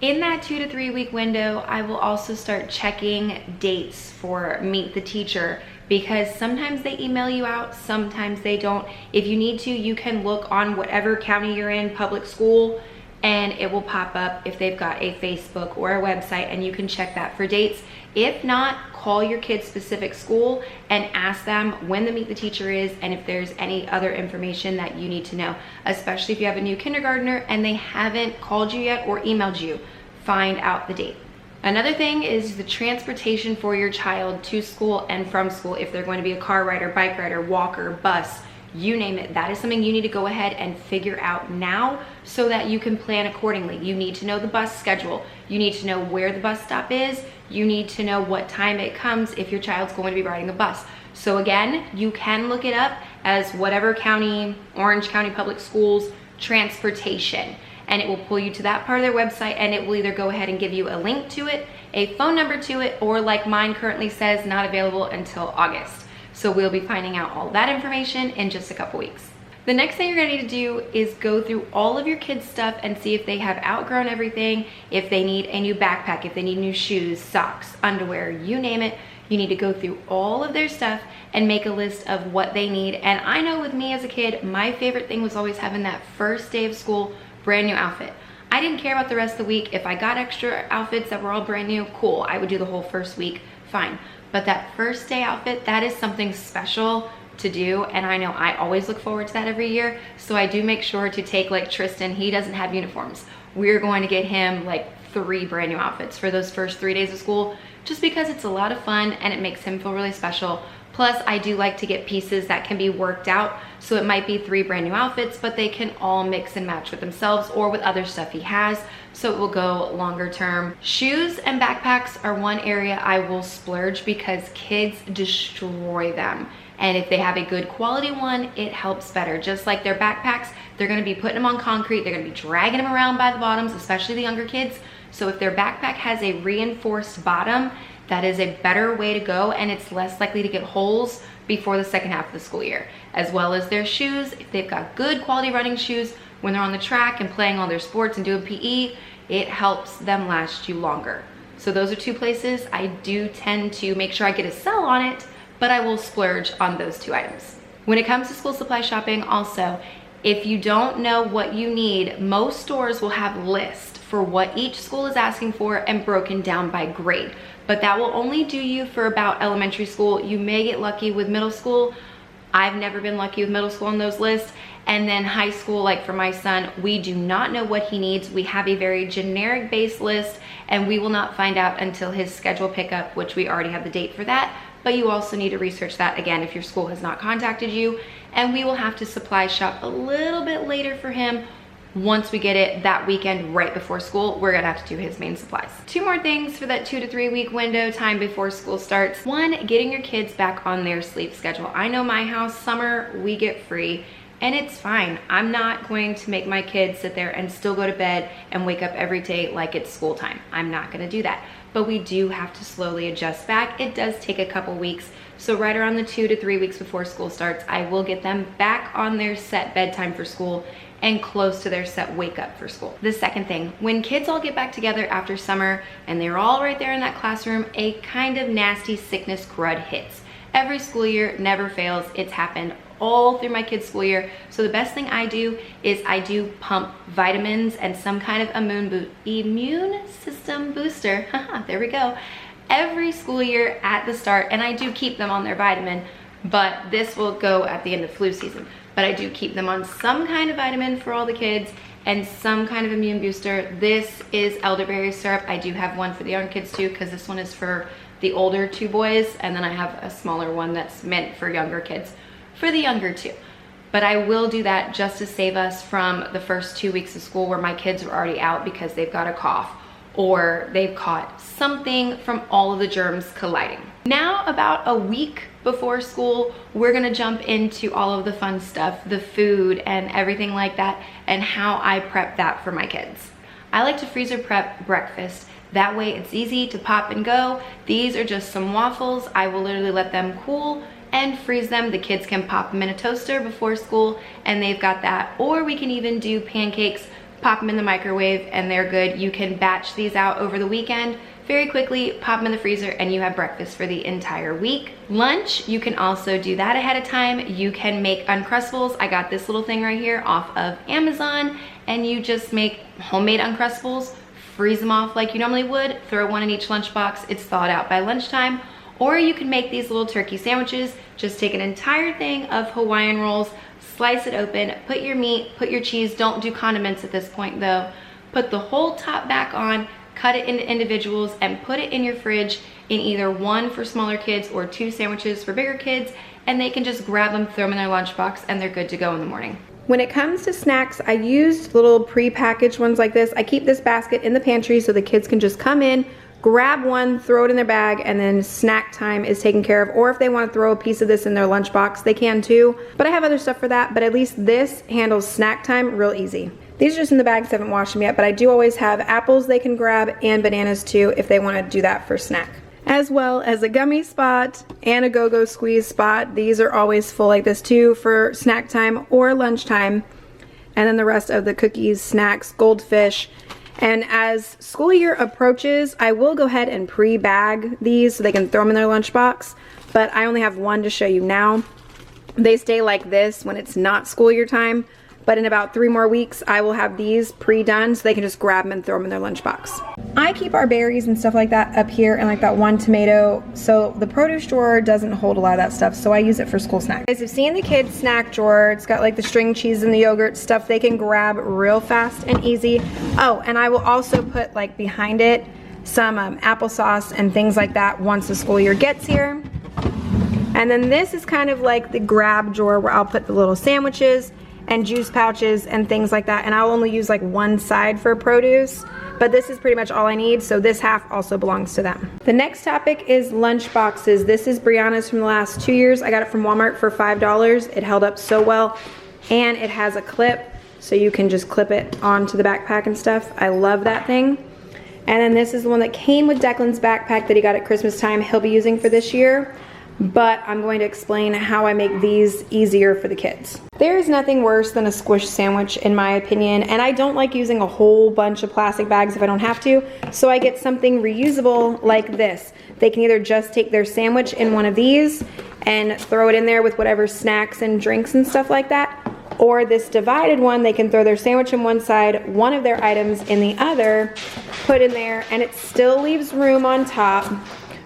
In that 2 to 3 week window, I will also start checking dates for Meet the Teacher, because sometimes they email you out, sometimes they don't. If you need to, you can look on whatever county you're in, public school, and it will pop up if they've got a Facebook or a website, and you can check that for dates. If not, call your kid's specific school and ask them when the Meet the Teacher is and if there's any other information that you need to know, especially if you have a new kindergartner and they haven't called you yet or emailed you. Find out the date. Another thing is the transportation for your child to school and from school. If they're going to be a car rider, bike rider, walker, bus, you name it, that is something you need to go ahead and figure out now so that you can plan accordingly. You need to know the bus schedule. You need to know where the bus stop is. You need to know what time it comes if your child's going to be riding a bus. So again, you can look it up as whatever county, Orange County Public Schools, transportation, and it will pull you to that part of their website, and it will either go ahead and give you a link to it, a phone number to it, or like mine currently says, not available until August. So we'll be finding out all that information in just a couple weeks. The next thing you're gonna need to do is go through all of your kids' stuff and see if they have outgrown everything, if they need a new backpack, if they need new shoes, socks, underwear, you name it. You need to go through all of their stuff and make a list of what they need. And I know with me as a kid, my favorite thing was always having that first day of school brand new outfit. I didn't care about the rest of the week. If I got extra outfits that were all brand new, cool. I would do the whole first week, fine. But that first day outfit, that is something special to do, and I know I always look forward to that every year. So I do make sure to take, like Tristan, he doesn't have uniforms. We're going to get him like 3 brand new outfits for those first 3 days of school, just because it's a lot of fun and it makes him feel really special. Plus, I do like to get pieces that can be worked out. So it might be 3 brand new outfits, but they can all mix and match with themselves or with other stuff he has. So it will go longer term. Shoes and backpacks are one area I will splurge because kids destroy them. And if they have a good quality one, it helps better. Just like their backpacks, they're gonna be putting them on concrete. They're gonna be dragging them around by the bottoms, especially the younger kids. So if their backpack has a reinforced bottom, that is a better way to go, and it's less likely to get holes before the second half of the school year. As well as their shoes, if they've got good quality running shoes, when they're on the track and playing all their sports and doing PE, it helps them last you longer. So those are 2 places I do tend to make sure I get a sell on it, but I will splurge on those 2 items. When it comes to school supply shopping also, if you don't know what you need, most stores will have lists for what each school is asking for and broken down by grade. But that will only do you for about elementary school. You may get lucky with middle school. I've never been lucky with middle school on those lists. And then high school, like for my son, we do not know what he needs. We have a very generic base list, and we will not find out until his schedule pickup, which we already have the date for that. But you also need to research that again if your school has not contacted you. And we will have to supply shop a little bit later for him, once we get it that weekend right before school, we're gonna have to do his main supplies. 2 more things for that 2 to 3 week window time before school starts. 1, getting your kids back on their sleep schedule. I know my house, summer, we get free, and it's fine. I'm not going to make my kids sit there and still go to bed and wake up every day like it's school time. I'm not gonna do that. But we do have to slowly adjust back. It does take a couple weeks. So right around the 2 to 3 weeks before school starts, I will get them back on their set bedtime for school and close to their set wake up for school. The second thing, when kids all get back together after summer and they're all right there in that classroom, a kind of nasty sickness crud hits. Every school year, never fails. It's happened all through my kids' school year. So the best thing I do is I do pump vitamins and some kind of immune system booster. There we go. Every school year at the start, and I do keep them on their vitamin, but this will go at the end of flu season. But I do keep them on some kind of vitamin for all the kids and some kind of immune booster. This is elderberry syrup. I do have one for the young kids too, because this one is for the older 2 boys, and then I have a smaller one that's meant for younger kids, for the younger 2. But I will do that just to save us from the first 2 weeks of school where my kids are already out because they've got a cough or they've caught something from all of the germs colliding. Now, about a week before school, we're gonna jump into all of the fun stuff, the food and everything like that, and how I prep that for my kids. I like to freezer prep breakfast. That way it's easy to pop and go. These are just some waffles. I will literally let them cool and freeze them. The kids can pop them in a toaster before school and they've got that. Or we can even do pancakes, pop them in the microwave and they're good. You can batch these out over the weekend very quickly, pop them in the freezer, and you have breakfast for the entire week. Lunch, you can also do that ahead of time. You can make Uncrustables. I got this little thing right here off of Amazon, and you just make homemade Uncrustables, freeze them off like you normally would, throw one in each lunchbox. It's thawed out by lunchtime. Or you can make these little turkey sandwiches. Just take an entire thing of Hawaiian rolls, slice it open, put your meat, put your cheese. Don't do condiments at this point though. Put the whole top back on, cut it into individuals, and put it in your fridge in either 1 for smaller kids or 2 sandwiches for bigger kids, and they can just grab them, throw them in their lunchbox, and they're good to go in the morning. When it comes to snacks, I used little pre-packaged ones like this. I keep this basket in the pantry so the kids can just come in, grab one, throw it in their bag, and then snack time is taken care of. Or if they want to throw a piece of this in their lunchbox, they can too. But I have other stuff for that, but at least this handles snack time real easy. These are just in the bags, I haven't washed them yet, but I do always have apples they can grab and bananas too if they want to do that for snack. As well as a gummy spot and a go-go squeeze spot. These are always full like this too for snack time or lunchtime. And then the rest of the cookies, snacks, goldfish. And as school year approaches, I will go ahead and pre-bag these so they can throw them in their lunchbox, but I only have one to show you now. They stay like this when it's not school year time, but in about 3 more weeks, I will have these pre-done so they can just grab them and throw them in their lunchbox. I keep our berries and stuff like that up here and like that 1 tomato, so the produce drawer doesn't hold a lot of that stuff, so I use it for school snacks. You guys have seen the kids' snack drawer. It's got like the string cheese and the yogurt stuff they can grab real fast and easy. Oh, and I will also put like behind it some applesauce and things like that once the school year gets here. And then this is kind of like the grab drawer where I'll put the little sandwiches and juice pouches and things like that, and I'll only use like 1 side for produce, but this is pretty much all I need, so this half also belongs to them. The next topic is lunch boxes. This is Brianna's from the last 2 years. I got it from Walmart for $5. It held up so well, and it has a clip so you can just clip it onto the backpack and stuff. I love that thing. And then this is the one that came with Declan's backpack that he got at Christmas time. He'll be using for this year, but I'm going to explain how I make these easier for the kids. There is nothing worse than a squish sandwich in my opinion, and I don't like using a whole bunch of plastic bags if I don't have to, so I get something reusable like this. They can either just take their sandwich in one of these and throw it in there with whatever snacks and drinks and stuff like that, or this divided one, they can throw their sandwich in one side, one of their items in the other, put in there, and it still leaves room on top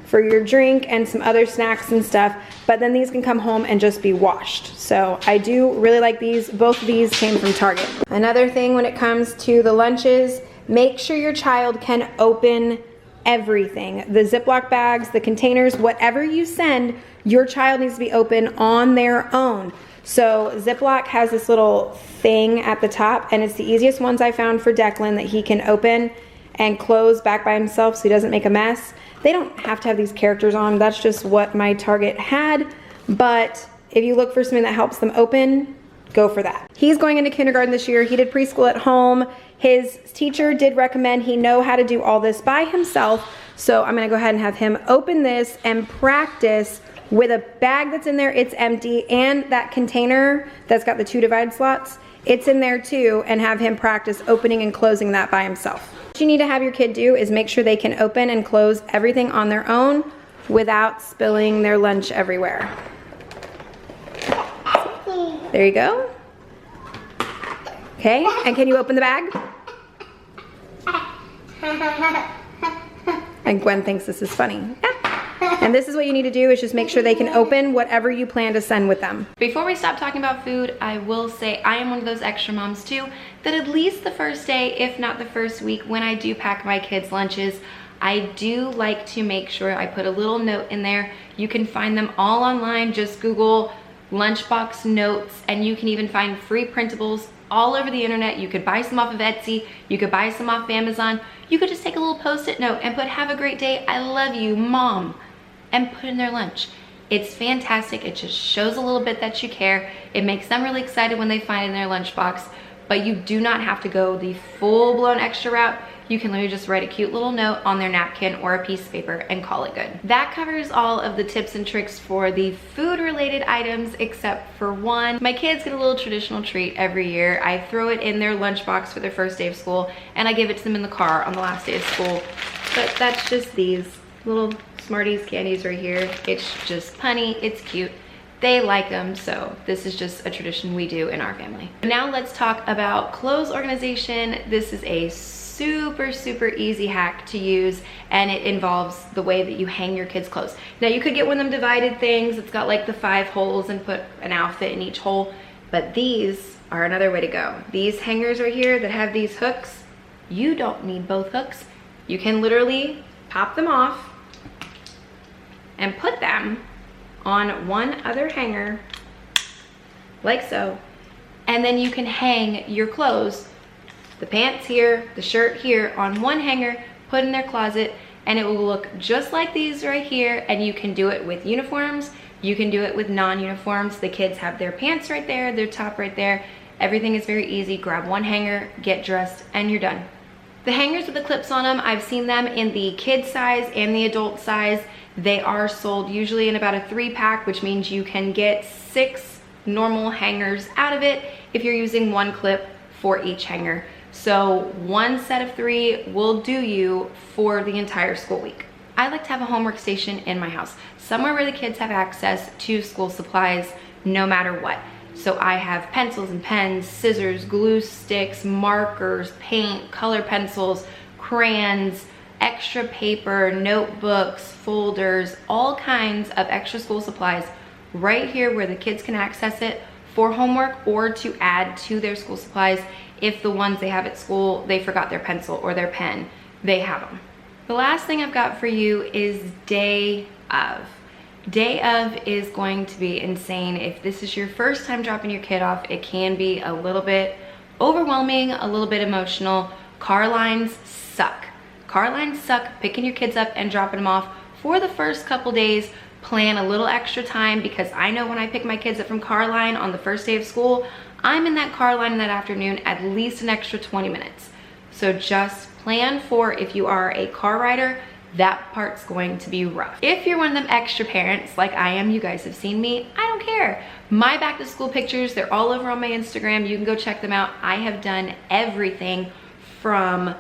for your drink and some other snacks and stuff, but then these can come home and just be washed. So I do really like these. Both of these came from Target. Another thing when it comes to the lunches, make sure your child can open everything. The Ziploc bags, the containers, whatever you send, your child needs to be open on their own. So Ziploc has this little thing at the top, and it's the easiest ones I found for Declan that he can open and close back by himself so he doesn't make a mess. They don't have to have these characters on. That's just what my Target had. But if you look for something that helps them open, go for that. He's going into kindergarten this year. He did preschool at home. His teacher did recommend he know how to do all this by himself. So I'm gonna go ahead and have him open this and practice with a bag that's in there. It's empty, and that container that's got the 2 divide slots, it's in there too, and have him practice opening and closing that by himself. What you need to have your kid do is make sure they can open and close everything on their own without spilling their lunch everywhere. There you go. Okay, and can you open the bag? And Gwen thinks this is funny. Yeah. And this is what you need to do, is just make sure they can open whatever you plan to send with them. Before we stop talking about food, I will say I am one of those extra moms too, that at least the first day, if not the first week, when I do pack my kids' lunches, I do like to make sure I put a little note in there. You can find them all online. Just Google lunchbox notes, and you can even find free printables all over the internet. You could buy some off of Etsy, you could buy some off Amazon. You could just take a little post-it note and put "Have a great day, I love you, Mom," and put in their lunch. It's fantastic. It just shows a little bit that you care. It makes them really excited when they find it in their lunchbox, but you do not have to go the full-blown extra route. You can literally just write a cute little note on their napkin or a piece of paper and call it good. That covers all of the tips and tricks for the food-related items, except for one. My kids get a little traditional treat every year. I throw it in their lunchbox for their first day of school, and I give it to them in the car on the last day of school. But that's just these little Smarties candies right here. It's just punny, it's cute. They like them, so this is just a tradition we do in our family. Now let's talk about clothes organization. This is a super easy hack to use, and it involves the way that you hang your kids' clothes. Now you could get one of them divided things. It's got like the 5 holes and put an outfit in each hole, but these are another way to go. These hangers right here that have these hooks, you don't need both hooks. You can literally pop them off and put them on one other hanger like so, and then you can hang your clothes, the pants here, the shirt here, on one hanger, put in their closet, and it will look just like these right here. And you can do it with uniforms, you can do it with non-uniforms. The kids have their pants right there, their top right there. Everything is very easy. Grab one hanger, get dressed, and you're done. The hangers with the clips on them, I've seen them in the kid size and the adult size. They are sold usually in about a 3-pack, which means you can get 6 normal hangers out of it if you're using one clip for each hanger. So one set of 3 will do you for the entire school week. I like to have a homework station in my house, somewhere where the kids have access to school supplies no matter what. So I have pencils and pens, scissors, glue sticks, markers, paint, color pencils, crayons, extra paper, notebooks, folders, all kinds of extra school supplies right here where the kids can access it for homework or to add to their school supplies. If the ones they have at school, they forgot their pencil or their pen, they have them. The last thing I've got for you is day of. Day of is going to be insane. If this is your first time dropping your kid off, it can be a little bit overwhelming, a little bit emotional. Car lines suck. Car lines suck. Picking your kids up and dropping them off for the first couple days. Plan a little extra time, because I know when I pick my kids up from car line on the first day of school, I'm in that car line that afternoon at least an extra 20 minutes. So just plan for, if you are a car rider, that part's going to be rough. If you're one of them extra parents like I am, you guys have seen me, I don't care. My back to school pictures, they're all over on my Instagram. You can go check them out. I have done everything from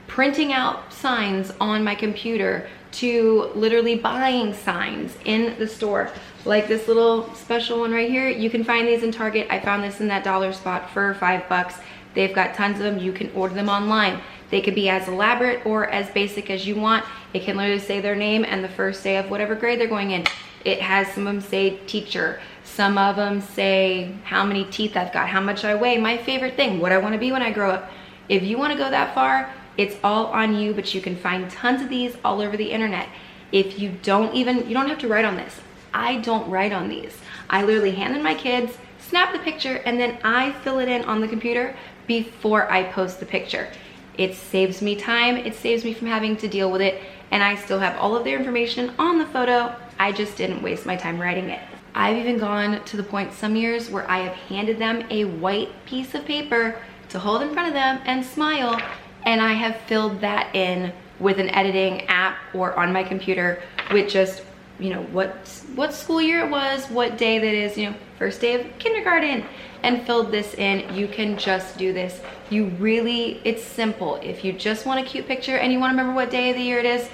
printing out signs on my computer to literally buying signs in the store. Like this little special one right here. You can find these in Target. I found this in that dollar spot for $5. They've got tons of them. You can order them online. They could be as elaborate or as basic as you want. It can literally say their name and the first day of whatever grade they're going in. It has, some of them say teacher. Some of them say how many teeth I've got, how much I weigh, my favorite thing, what I want to be when I grow up. If you want to go that far, it's all on you, but you can find tons of these all over the internet. If you don't have to write on this. I don't write on these. I literally hand them to my kids, snap the picture, and then I fill it in on the computer before I post the picture. It saves me time, it saves me from having to deal with it, and I still have all of their information on the photo. I just didn't waste my time writing it. I've even gone to the point some years where I have handed them a white piece of paper to hold in front of them and smile, and I have filled that in with an editing app or on my computer with just, you know, what school year it was, what day that is, you know, first day of kindergarten, and filled this in. You can just do this. It's simple. If you just want a cute picture and you want to remember what day of the year it is,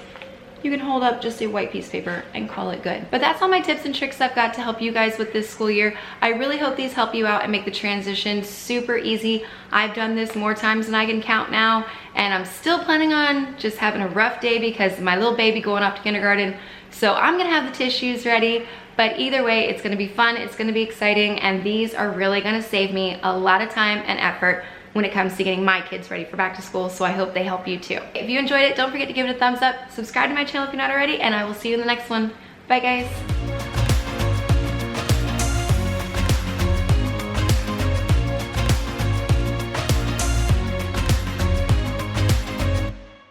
you can hold up just a white piece of paper and call it good. But that's all my tips and tricks I've got to help you guys with this school year. I really hope these help you out and make the transition super easy. I've done this more times than I can count now, and I'm still planning on just having a rough day because my little baby going off to kindergarten. So I'm gonna have the tissues ready, but either way, it's gonna be fun, it's gonna be exciting, and these are really gonna save me a lot of time and effort when it comes to getting my kids ready for back to school, so I hope they help you too. If you enjoyed it, don't forget to give it a thumbs up, subscribe to my channel if you're not already, and I will see you in the next one. Bye guys.